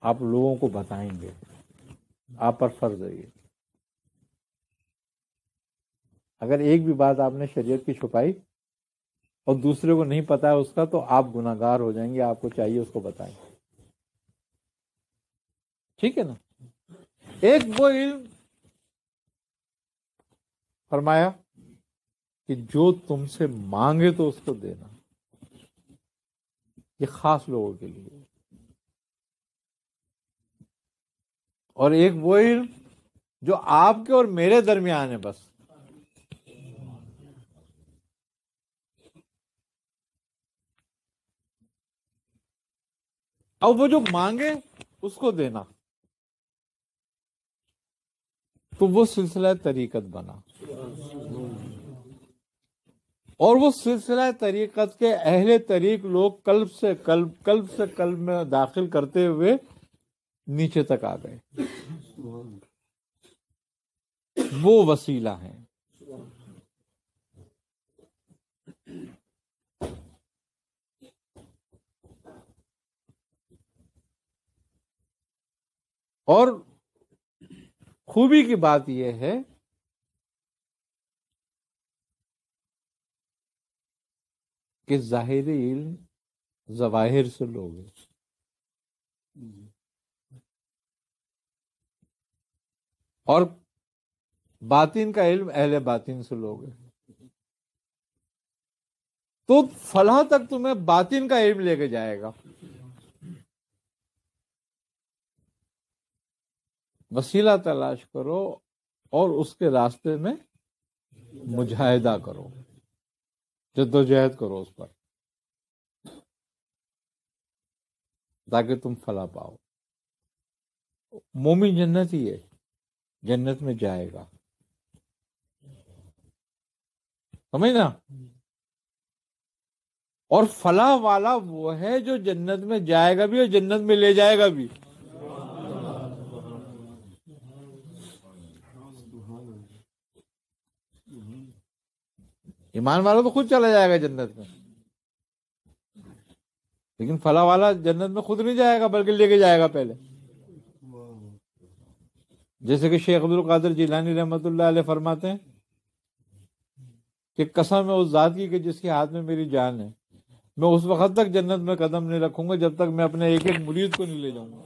آپ لوگوں کو بتائیں گے، آپ پر فرض ہے یہ. اگر ایک بھی بات آپ نے شریعت کی چھپائی اور دوسرے کو نہیں پتا ہے اس کا تو آپ گناہگار ہو جائیں گے. آپ کو چاہیے اس کو بتائیں. ٹھیک ہے نا. ایک وہ علم فرمایا کہ جو تم سے مانگے تو اس کو دینا، یہ خاص لوگوں کے لیے. اور ایک وہ علم جو آپ کے اور میرے درمیان ہے بس. اب وہ جو مانگے اس کو دینا، تو وہ سلسلہ طریقت بنا. اور وہ سلسلہ طریقت کے اہل طریق لوگ قلب سے قلب میں داخل کرتے ہوئے نیچے تک آ گئے. وہ وسیلہ ہیں. اور خوبی کی بات یہ ہے کہ ظاہری علم ظواہر سے لوگ ہیں، اور باطن کا علم اہل باطن سے لوگ ہیں. تو فلاح تک تمہیں باطن کا علم لے کے جائے گا. وسیلہ تلاش کرو اور اس کے راستے میں مجاہدہ کرو، جدوجہد کرو اس پر، تاکہ تم فلاح پاؤ. مومن جنت ہی ہے، جنت میں جائے گا. سمجھنا. اور فلاح والا وہ ہے جو جنت میں جائے گا بھی اور جنت میں لے جائے گا بھی. ایمان والا تو خود چلا جائے گا جنت میں. لیکن فلاں والا جنت میں خود نہیں جائے گا بلکہ لے کے جائے گا پہلے. جیسے کہ شیخ عبد القادر جیلانی رحمۃ اللہ علیہ فرماتے ہیں کہ قسم ہے اس ذات کی کہ جس کے ہاتھ میں میری جان ہے، میں اس وقت تک جنت میں قدم نہیں رکھوں گا جب تک میں اپنے ایک ایک مرید کو نہیں لے جاؤں گا.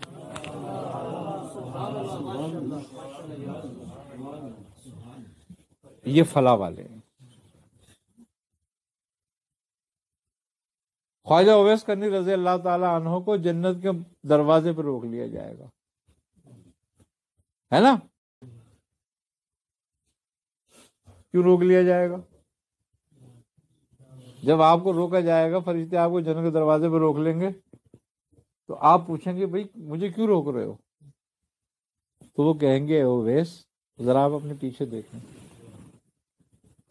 یہ فلاح والے ہیں. خواجہ اویس کرنی رضی اللہ تعالی عنہ کو جنت کے دروازے پہ روک لیا جائے گا، ہے نا؟ کیوں روک لیا جائے گا؟ جب آپ کو روکا جائے گا، فرشتے آپ کو جنت کے دروازے پہ روک لیں گے تو آپ پوچھیں گے بھائی مجھے کیوں روک رہے ہو؟ تو وہ کہیں گے اویس ذرا آپ اپنے پیچھے دیکھیں.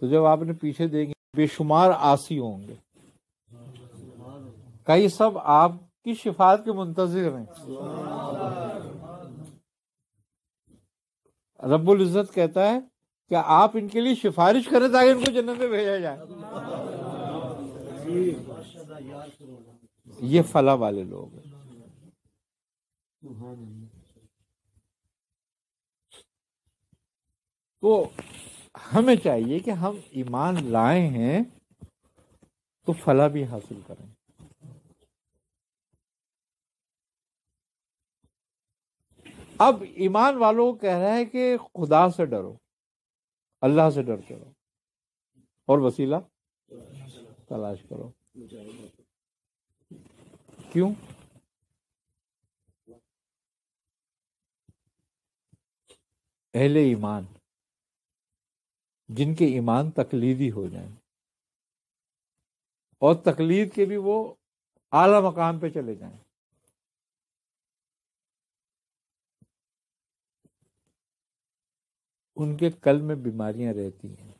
تو جب آپ اپنے پیچھے دیکھیں بے شمار عاصی ہوں گے، کئی سب آپ کی شفاعت کے منتظر ہیں. رب العزت کہتا ہے کہ آپ ان کے لیے سفارش کریں تاکہ ان کو جنت میں بھیجا جائے. یہ فلاح والے لوگ ہیں. تو ہمیں چاہیے کہ ہم ایمان لائے ہیں تو فلاح بھی حاصل کریں. اب ایمان والوں کو کہہ رہا ہے کہ خدا سے ڈرو، اللہ سے ڈرتے رہو اور وسیلہ تلاش کرو. کیوں؟ اہل ایمان جن کے ایمان تقلیدی ہو جائیں اور تقلید کے بھی وہ اعلی مقام پہ چلے جائیں، ان کے قلب میں بیماریاں رہتی ہیں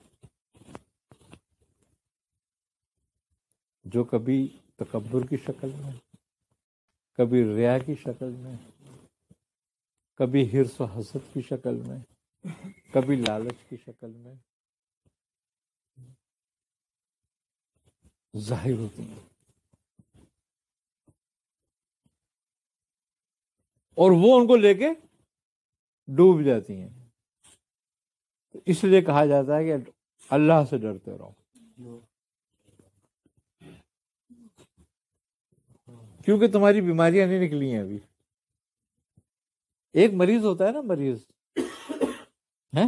جو کبھی تکبر کی شکل میں، کبھی ریا کی شکل میں، کبھی حرص و حسد کی شکل میں، کبھی لالچ کی شکل میں ظاہر ہوتی ہیں، اور وہ ان کو لے کے ڈوب جاتی ہیں. اس لیے کہا جاتا ہے کہ اللہ سے ڈرتے رہو. کیونکہ تمہاری بیماریاں نہیں نکلی ہیں ابھی. ایک مریض ہوتا ہے نا، مریض ہے،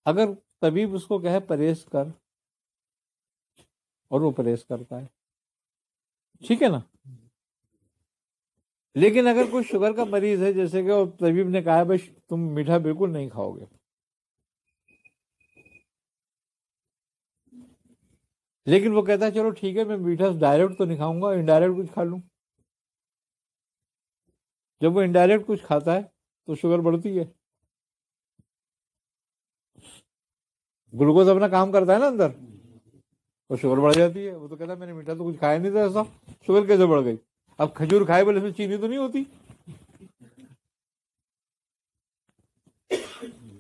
اگر طبیب اس کو کہے پرہیز کر اور وہ پرہیز کرتا ہے، ٹھیک ہے نا. لیکن اگر کوئی شوگر کا مریض ہے، جیسے کہ طبیب نے کہا بھائی تم میٹھا بالکل نہیں کھاؤ گے، لیکن وہ کہتا ہے چلو ٹھیک ہے میں میٹھا ڈائریکٹ تو نہیں کھاؤں گا، انڈائریکٹ کچھ کھا لوں. جب وہ انڈائریکٹ کچھ کھاتا ہے تو شوگر بڑھتی ہے. گلوکوز اپنا کام کرتا ہے نا اندر، اور شوگر بڑھ جاتی ہے. وہ تو کہتا ہے میں نے میٹھا تو کچھ کھایا نہیں تھا، ایسا شوگر کیسے بڑھ گئی؟ اب کھجور کھائے بولے اس میں چینی تو نہیں ہوتی،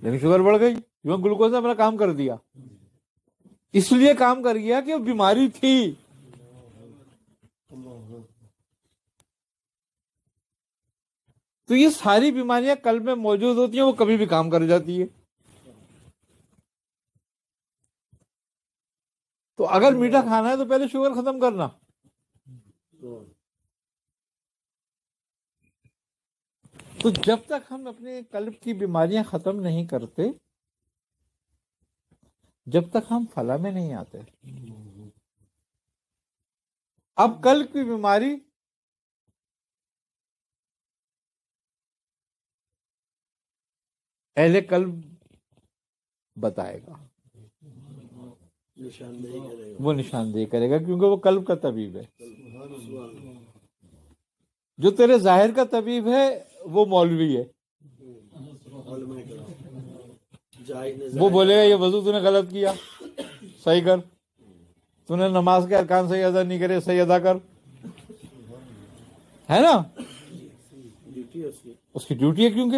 لیکن شوگر بڑھ گئی کیونکہ گلوکوز نے اپنا کام کر دیا. اس لیے کام کر گیا کہ وہ بیماری تھی. تو یہ ساری بیماریاں قلب میں موجود ہوتی ہیں، وہ کبھی بھی کام کر جاتی ہے. تو اگر میٹھا کھانا ہے تو پہلے شوگر ختم کرنا. تو جب تک ہم اپنے قلب کی بیماریاں ختم نہیں کرتے، جب تک ہم فلاح میں نہیں آتے. اب قلب کی بیماری اہل قلب بتائے گا، وہ نشاندہی کرے گا، کیونکہ وہ قلب کا طبیب ہے. جو تیرے ظاہر کا طبیب ہے وہ مولوی ہے، وہ بولے گا یہ وضو تو نے غلط کیا، صحیح کر. تو نے نماز کے ارکان صحیح ادا نہیں کرے، صحیح ادا کر، ہے نا. اس کی ڈیوٹی ہے، کیونکہ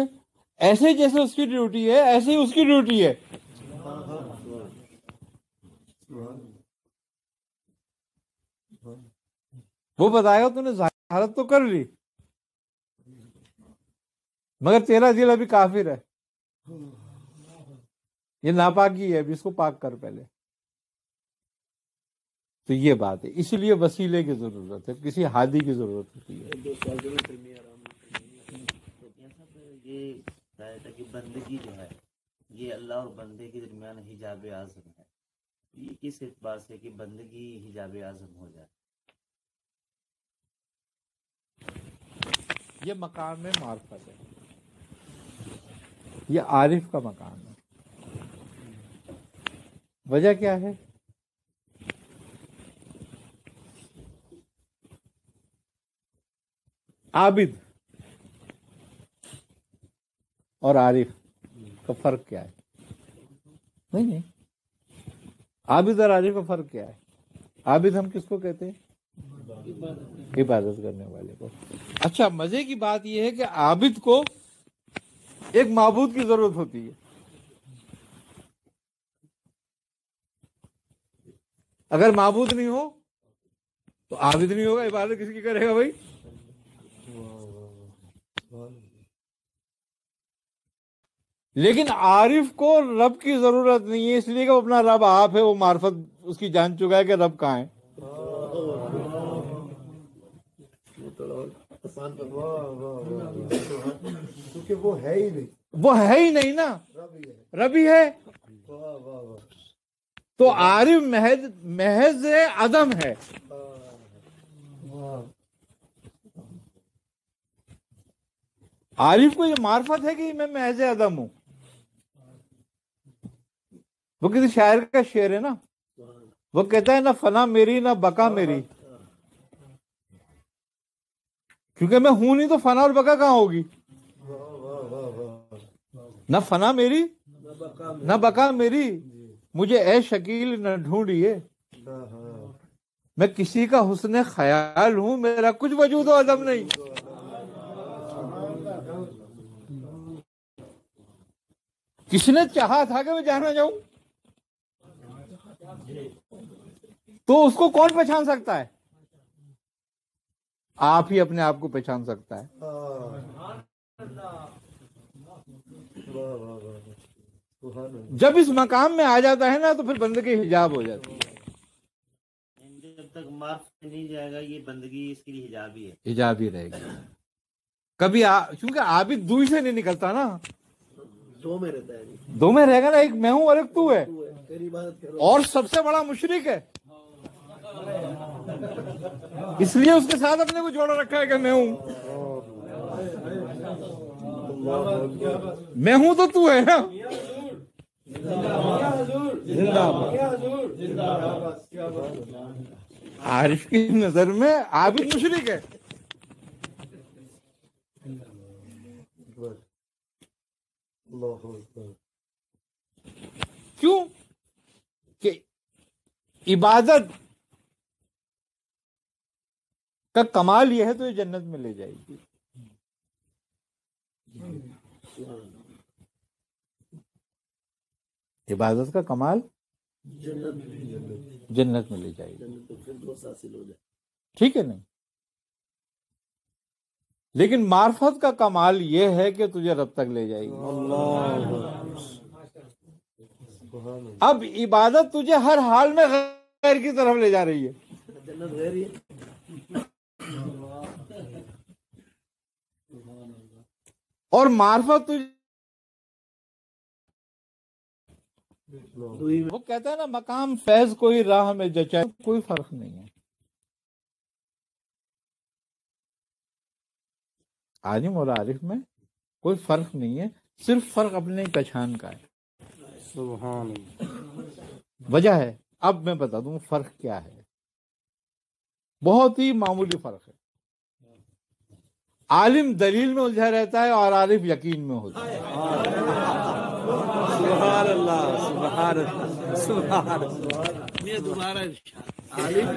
ایسے جیسے اس کی ڈیوٹی ہے ایسے ہی اس کی ڈیوٹی ہے. وہ بتائے گا تو نے زہارت تو کر لی مگر تیرا دل ابھی کافر ہے، یہ ناپاکی ہے، ابھی اس کو پاک کر پہلے. تو یہ بات ہے، اسی لیے وسیلے کی ضرورت ہے، کسی ہادی کی ضرورت ہوتی ہے. یہ ہے کہ بندگی جو ہے یہ اللہ اور بندے کے درمیان حجاب اعظم ہے. یہ کس اعتبار سے کہ بندگی حجاب اعظم ہو جائے؟ یہ مقام میں معرفت ہے، یہ عارف کا مقام ہے. وجہ کیا ہے؟ عابد اور عارف کا فرق کیا ہے؟ نہیں، عابد اور عارف کا فرق کیا ہے؟ عابد ہم کس کو کہتے ہیں؟ عبادت کرنے والے کو. اچھا، مزے کی بات یہ ہے کہ عابد کو ایک معبود کی ضرورت ہوتی ہے. اگر معبود نہیں ہو تو عابد نہیں ہوگا، عبادت کس کی کرے گا بھائی؟ لیکن عارف کو رب کی ضرورت نہیں ہے، اس لیے کہ وہ اپنا رب آپ ہے، وہ معرفت اس کی جان چکا ہے کہ رب کہاں ہے. کیونکہ وہ ہے ہی نہیں، وہ ہے ہی نہیں نا، رب ہی ہے. تو عارف محض عدم ہے. عارف کو یہ معرفت ہے کہ میں محض عدم ہوں. وہ کسی شاعر کا شعر ہے نا، وہ کہتا ہے نہ فنا میری نہ بقا میری، کیونکہ میں ہوں نہیں تو فنا اور بقا کہاں ہوگی؟ نہ فنا میری نہ بقا میری، مجھے اے شکیل نہ ڈھونڈیے، میں کسی کا حسن خیال ہوں، میرا کچھ وجود و عدم نہیں. کس نے چاہا تھا کہ میں جانا جاؤں؟ تو اس کو کون پہچان سکتا ہے؟ آپ ہی اپنے آپ کو پہچان سکتا ہے. جب اس مقام میں آ جاتا ہے نا تو پھر بندے کی حجاب ہو جاتی ہے. جب تک معرفت نہیں جائے گا یہ بندگی اس کے لیے حجاب ہی ہے، حجاب ہی رہے گی. کبھی کیونکہ عابد دو ہی سے نہیں نکلتا نا، دو میں رہتا ہے، دو میں رہے گا نا، ایک میں ہوں اور ایک تو ہے، تیری عبادت کرو. اور سب سے بڑا مشرک ہے، اس لیے اس کے ساتھ اپنے کو جوڑا رکھا ہے کہ میں ہوں. میں ہوں تو ہے نا. عارف کی نظر میں عابد مشرک ہے. کیوں کہ عبادت کا کمال یہ ہے تو یہ جنت میں لے جائے گی. عبادت کا کمال جنت میں لے جائے گی، ٹھیک ہے نہیں؟ لیکن معرفت کا کمال یہ ہے کہ تجھے رب تک لے جائے گی. اب عبادت تجھے ہر حال میں غیر کی طرف لے جا رہی ہے. جنت غیر ہی ہے. اور معرفت تجھے، وہ کہتا ہے نا مقام فیض کوئی راہ میں جچائے، کوئی فرق نہیں ہے. عالم اور عارف میں کوئی فرق نہیں ہے، صرف فرق اپنے پہچان کا ہے. سبحان وجہ ہے، اب میں بتا دوں فرق کیا ہے. بہت ہی معمولی فرق ہے. عالم دلیل میں الجھا رہتا ہے اور عارف یقین میں ہوتا ہے. سبحان اللہ، سبحان اللہ، سبحان اللہ. یہ دوبارہ عالم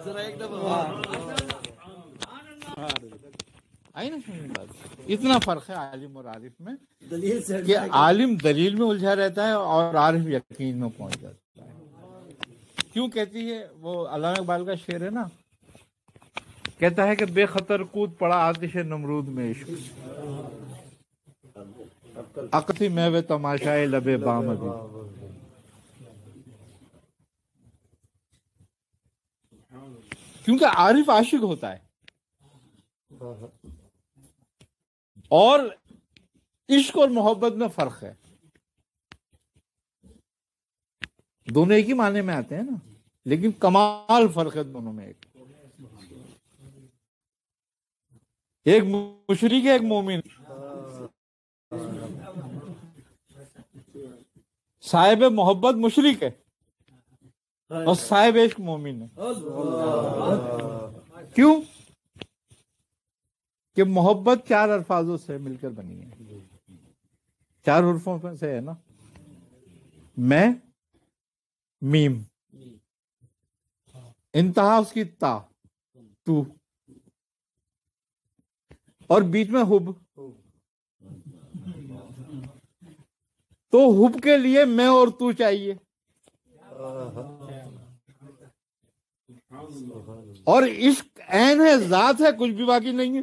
ذرا ایک دفعہ آئی نا سمجھ بات؟ اتنا فرق ہے عالم اور عارف میں دلیل سے کہ عالم دلیل میں الجھا رہتا ہے اور عارف یقین میں پہنچ جاتا ہے. کیوں کہتی ہے وہ علامہ اقبال کا شعر ہے نا، کہتا ہے کہ بے خطر کود پڑا آتش نمرود میں عشق، اقسی میوے تماشائے لبے بامدی. کیونکہ عارف عاشق ہوتا ہے، اور عشق اور محبت میں فرق ہے. دونوں ایک ہی معنی میں آتے ہیں نا، لیکن کمال فرق ہے دونوں میں. ایک مشرک ہے، ایک مومن. صاحب محبت مشرک ہے اور صاحب عشق مومن ہے. کیوں؟ کہ محبت 4 الفاظوں سے مل کر بنی ہے، 4 حرفوں سے ہے نا. میں، میم، انتہا اس کی تا، تو، اور بیچ میں حب. تو حب کے لیے میں اور تو چاہیے، اور عشق عین ہے، ذات ہے، کچھ بھی باقی نہیں ہے.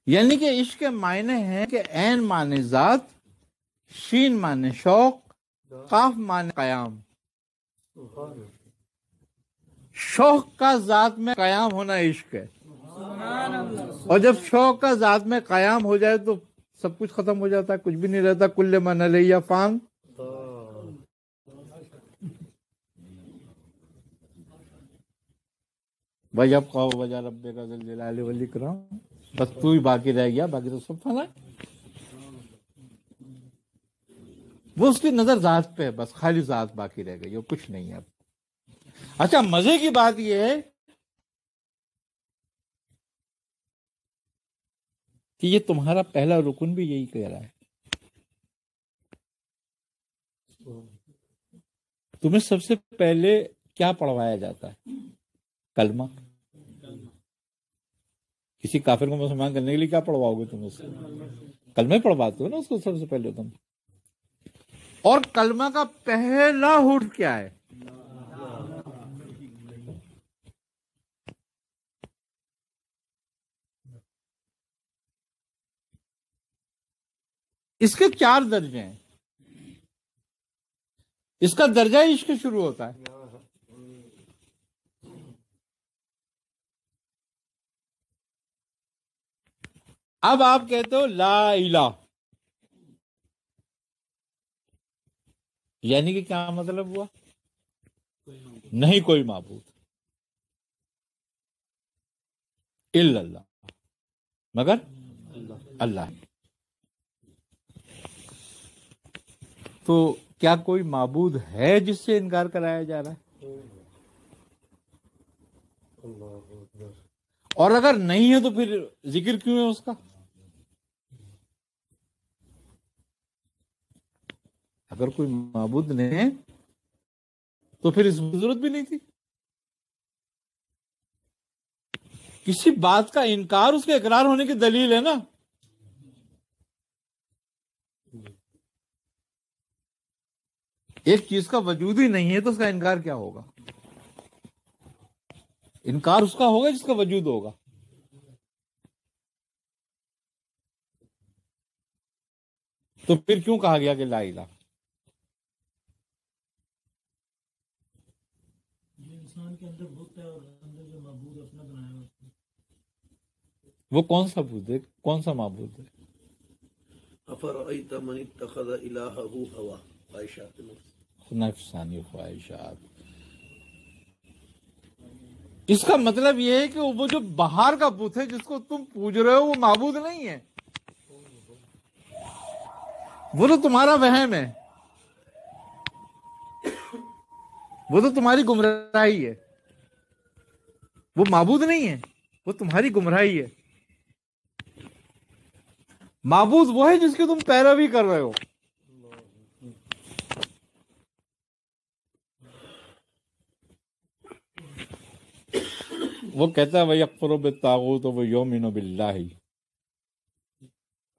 یعنی کہ عشق کے معنی ہیں کہ عین معنی ذات، شین معنی شوق، قاف معنی قیام. شوق کا ذات میں قیام ہونا عشق ہے، اور جب شوق کا ذات میں قیام ہو جائے تو سب کچھ ختم ہو جاتا ہے، کچھ بھی نہیں رہتا. کل من علیہ فان. بھائی اب کہو وجہ رب کا ذل جلال والاکرام، بس تو ہی باقی رہ گیا، باقی تو سب فنا ہے. وہ اس کی نظر ذات پہ ہے، بس خالی ذات باقی رہ گئی اور کچھ نہیں ہے اب. اچھا، مزے کی بات یہ ہے کہ یہ تمہارا پہلا رکن بھی یہی کہہ رہا ہے. تمہیں سب سے پہلے کیا پڑھوایا جاتا ہے؟ کلمہ. کسی کافر کو مسلمان کرنے کے لیے کیا پڑھواؤ گے تم؟ اس سے کلمہ پڑھواتے ہو نا اس کو سب سے پہلے تم. اور کلمہ کا پہلا حرف کیا ہے؟ اس کے 4 درجے ہیں. اس کا درجہ عشق شروع ہوتا ہے. اب آپ کہتے ہو لا الہ، یعنی کہ کیا مطلب ہوا؟ نہیں کوئی معبود الا اللہ، مگر اللہ. تو کیا کوئی معبود ہے جس سے انکار کرایا جا رہا ہے؟ اور اگر نہیں ہے تو پھر ذکر کیوں ہے اس کا؟ اگر کوئی معبود نہیں ہے تو پھر اس کی ضرورت بھی نہیں تھی. کسی بات کا انکار اس کے اقرار ہونے کی دلیل ہے نا. ایک چیز کا وجود ہی نہیں ہے تو اس کا انکار کیا ہوگا؟ انکار اس کا ہوگا جس کا وجود ہوگا. تو پھر کیوں کہا گیا کہ لا الہ؟ انسان کے اندر بت ہے اور اندر جو معبود اپنا بنایا ہے، وہ کون سا بت ہے؟ کون سا معبود ہے؟ افرأیت من اتخذ الہہ ہوا، خواہشات نفس. نفسانی خواہشات. اس کا مطلب یہ ہے کہ وہ جو باہر کا بت ہے جس کو تم پوج رہے ہو وہ معبود نہیں ہے، وہ تو تمہارا وہم ہے، وہ تو تمہاری گمراہی ہے. وہ معبود نہیں ہے، وہ تمہاری گمراہی ہے. معبود وہ ہے جس کی تم پیروی کر رہے ہو. وہ کہتا ہے وَيَكْفُرُ بِالطَّاغُوتِ وَيُؤْمِنُ بِاللَّهِ،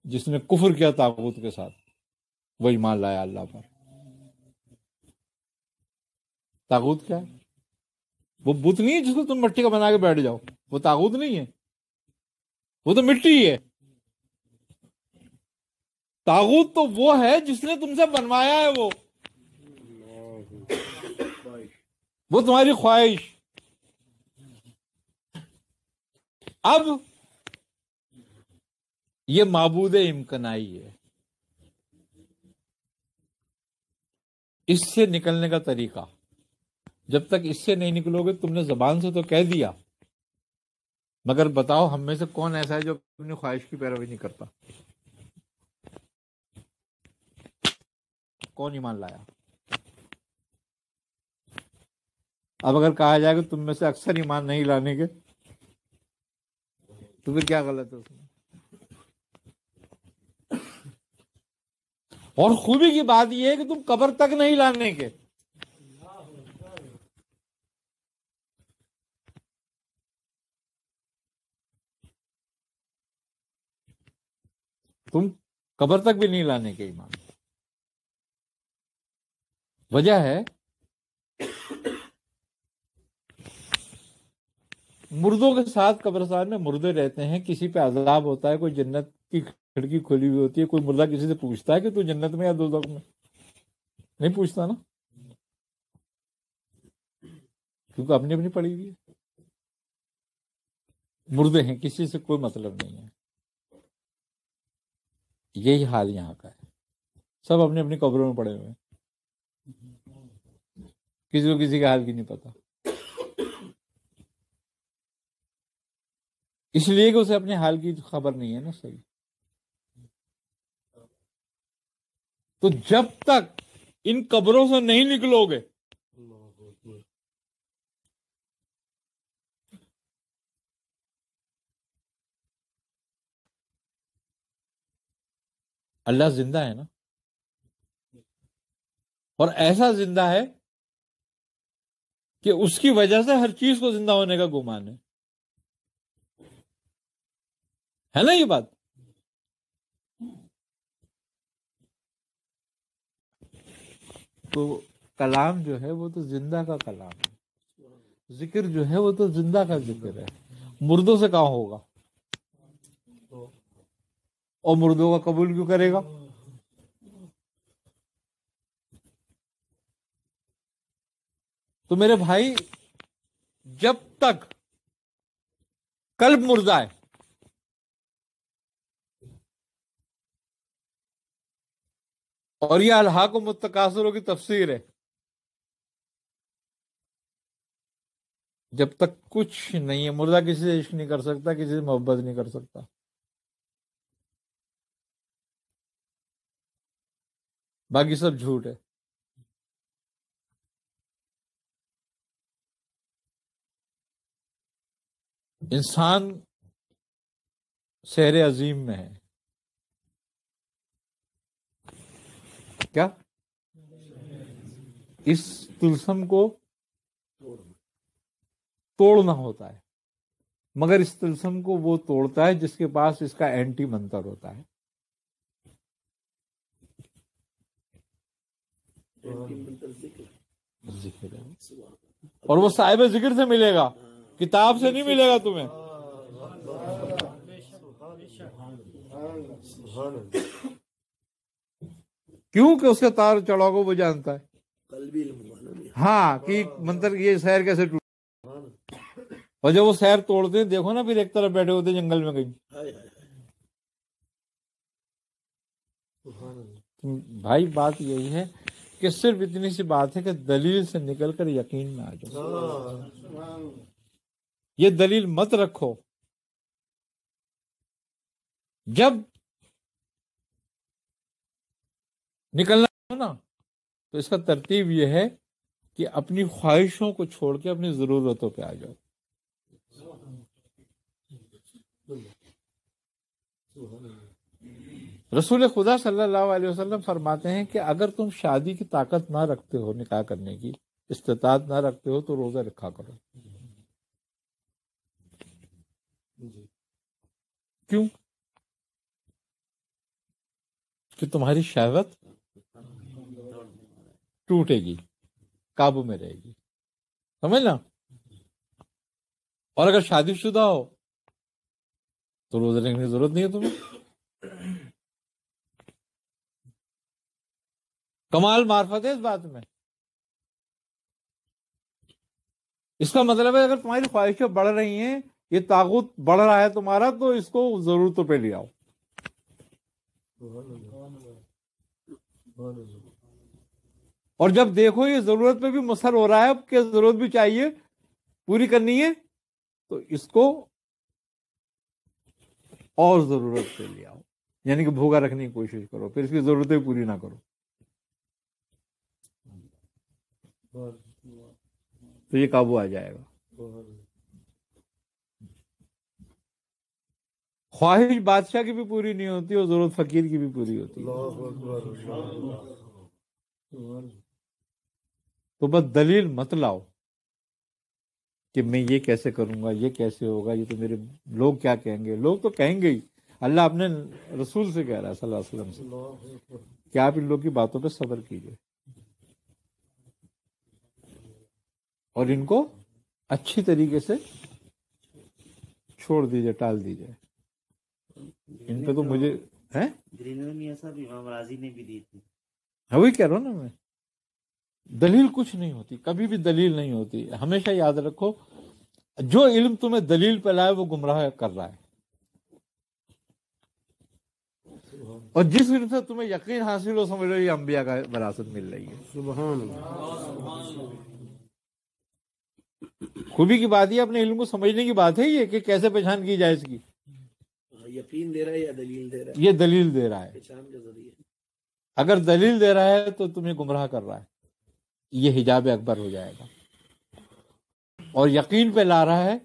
جس نے کفر کیا طاغوت کے ساتھ وہ ایمان لایا اللہ پر. طاغوت کیا ہے؟ وہ بت نہیں ہے جس کو تم مٹی کا بنا کے بیٹھ جاؤ، وہ طاغوت نہیں ہے، وہ تو مٹی ہے۔ طاغوت تو وہ ہے جس نے تم سے بنوایا ہے، وہ تمہاری خواہش۔ اب یہ معبود امکنائی ہے، اس سے نکلنے کا طریقہ، جب تک اس سے نہیں نکلو گے، تم نے زبان سے تو کہہ دیا، مگر بتاؤ ہم میں سے کون ایسا ہے جو اپنی خواہش کی پیروی نہیں کرتا؟ کون ایمان لایا؟ اب اگر کہا جائے کہ تم میں سے اکثر ایمان نہیں لانے کے، تو پھر کیا غلط ہے اس میں؟ اور خوبی کی بات یہ ہے کہ تم قبر تک نہیں لانے کے، تم قبر تک بھی نہیں لانے کے ایمان۔ وجہ ہے مردوں کے ساتھ قبرستان میں مردے رہتے ہیں، کسی پہ عذاب ہوتا ہے، کوئی جنت کی کھڑکی کھلی ہوئی ہوتی ہے، کوئی مردہ کسی سے پوچھتا ہے کہ تو جنت میں یا دوزخ میں؟ نہیں پوچھتا نا، کیونکہ اپنی اپنی پڑی ہوئی ہے۔ مردے ہیں، کسی سے کوئی مطلب نہیں ہے۔ یہی حال یہاں کا ہے، سب اپنی اپنی قبروں میں پڑے ہوئے ہیں، کسی کو کسی کے حال کی نہیں پتا، اس لیے کہ اسے اپنے حال کی خبر نہیں ہے نا صحیح۔ تو جب تک ان قبروں سے نہیں نکلو گے، اللہ زندہ ہے نا، اور ایسا زندہ ہے کہ اس کی وجہ سے ہر چیز کو زندہ ہونے کا گمان ہے نا یہ بات؟ تو کلام جو ہے وہ تو زندہ کا کلام ہے، ذکر جو ہے وہ تو زندہ کا ذکر ہے، مردوں سے کہاں ہوگا؟ اور مردوں کا قبول کیوں کرے گا؟ تو میرے بھائی، جب تک قلب مردہ ہے، اور یہ الحاق و التکاثر کی تفسیر ہے، جب تک کچھ نہیں ہے، مردہ کسی سے عشق نہیں کر سکتا، کسی سے محبت نہیں کر سکتا، باقی سب جھوٹ ہے۔ انسان سحر عظیم میں ہے، کیا؟ اس طلسم کو توڑنا ہوتا ہے، مگر اس طلسم کو وہ توڑتا ہے جس کے پاس اس کا اینٹی منتر ہوتا ہے۔ ذکر ہے، اور وہ صاحب ذکر سے ملے گا، کتاب سے نہیں ملے گا تمہیں۔ کیوں کہ اس کا تار چڑھاؤ کو وہ جانتا ہے، ہاں کہ منتر یہ سیر کیسے ٹوٹ، اور جب وہ سیر توڑتے ہیں دیکھو نا، پھر ایک طرف بیٹھے ہوتے جنگل میں کہیں۔ بھائی بات یہی ہے کہ صرف اتنی سی بات ہے کہ دلیل سے نکل کر یقین میں آ جاؤ۔ یہ دلیل مت رکھو، جب نکلنا ہو نا تو اس کا ترتیب یہ ہے کہ اپنی خواہشوں کو چھوڑ کے اپنی ضرورتوں پہ آ جاؤ۔ رسول خدا صلی اللہ علیہ وسلم فرماتے ہیں کہ اگر تم شادی کی طاقت نہ رکھتے ہو، نکاح کرنے کی استطاعت نہ رکھتے ہو، تو روزہ رکھا کرو۔ کیوں؟ کہ تمہاری شہوت ٹوٹے گی، قابو میں رہے گی، سمجھ نا؟ اور اگر شادی شدہ ہو تو روزے رکھنے کی ضرورت نہیں ہے تمہیں. کمال معرفت ہے اس بات میں. اس کا مطلب ہے اگر تمہاری خواہشیں بڑھ رہی ہیں، یہ طاغوت بڑھ رہا ہے تمہارا، تو اس کو ضرورتوں پہ لے آؤ. اور جب دیکھو یہ ضرورت پہ بھی مصر ہو رہا ہے کہ ضرورت بھی چاہیے پوری کرنی ہے، تو اس کو اور ضرورت پہ لے آؤ. یعنی کہ بھوکا رکھنے کی کوشش کرو، پھر اس کی ضرورتیں پوری نہ کرو. تو یہ قابو آ جائے گا. خواہش بادشاہ کی بھی پوری نہیں ہوتی اور ضرورت فقیر کی بھی پوری ہوتی ہے. تو بس دلیل مت لاؤ کہ میں یہ کیسے کروں گا، یہ کیسے ہوگا، یہ تو میرے لوگ کیا کہیں گے. لوگ تو کہیں گے ہی. اللہ اپنے رسول سے کہہ رہا ہے صلی اللہ علیہ وسلم سے کہ آپ ان لوگ کی باتوں پہ صبر کیجئے اور ان کو اچھی طریقے سے چھوڑ دیجئے، ٹال دیجئے. ان پہ تو مجھے گرینر میں ایسا بھی امام راضی نے بھی دی تھی. وہی کہہ رہا ہوں نا میں، دلیل کچھ نہیں ہوتی، کبھی بھی دلیل نہیں ہوتی. ہمیشہ یاد رکھو جو علم تمہیں دلیل پہ لائے وہ گمراہ کر رہا ہے، اور جس علم سے تمہیں یقین حاصل ہو سمجھ لو یہ انبیاء کا وراثت مل رہی ہے. سبحان اللہ. خوبی کی بات یہ اپنے علم کو سمجھنے کی بات ہے یہ کہ کیسے پہچان کی جائے اس کی. یقین دے رہا ہے یا دلیل دے رہا ہے؟ یہ دلیل دے رہا ہے. پہچان کا ذریعہ. اگر دلیل دے رہا ہے تو تمہیں گمراہ کر رہا ہے، یہ حجاب اکبر ہو جائے گا. اور یقین پہ لا رہا ہے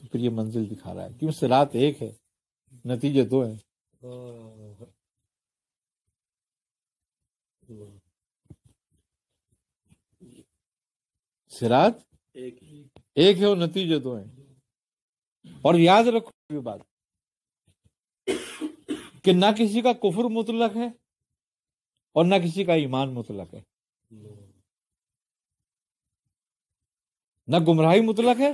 تو پھر یہ منزل دکھا رہا ہے. کیوں؟ صراط ایک ہے، نتیجے دو ہیں. صراط ایک ہے اور نتیجے دو ہیں. اور یاد رکھو یہ بات کہ نہ کسی کا کفر مطلق ہے اور نہ کسی کا ایمان مطلق ہے، نہ گمراہی مطلق ہے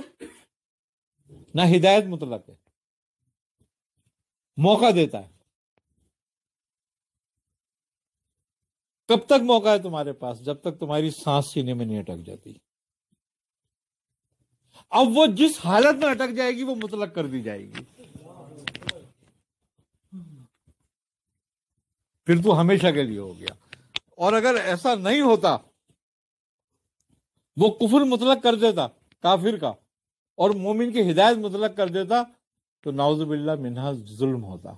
نہ ہدایت مطلق ہے. موقع دیتا ہے. کب تک موقع ہے تمہارے پاس؟ جب تک تمہاری سانس سینے میں نہیں اٹک جاتی. اب وہ جس حالت میں اٹک جائے گی وہ مطلق کر دی جائے گی، پھر تو ہمیشہ کے لیے ہو گیا. اور اگر ایسا نہیں ہوتا، وہ کفر مطلق کر دیتا کافر کا اور مومن کی ہدایت مطلق کر دیتا، تو نعوذ باللہ منہا ظلم ہوتا.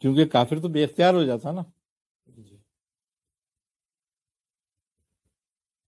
کیونکہ کافر تو بے اختیار ہو جاتا نا.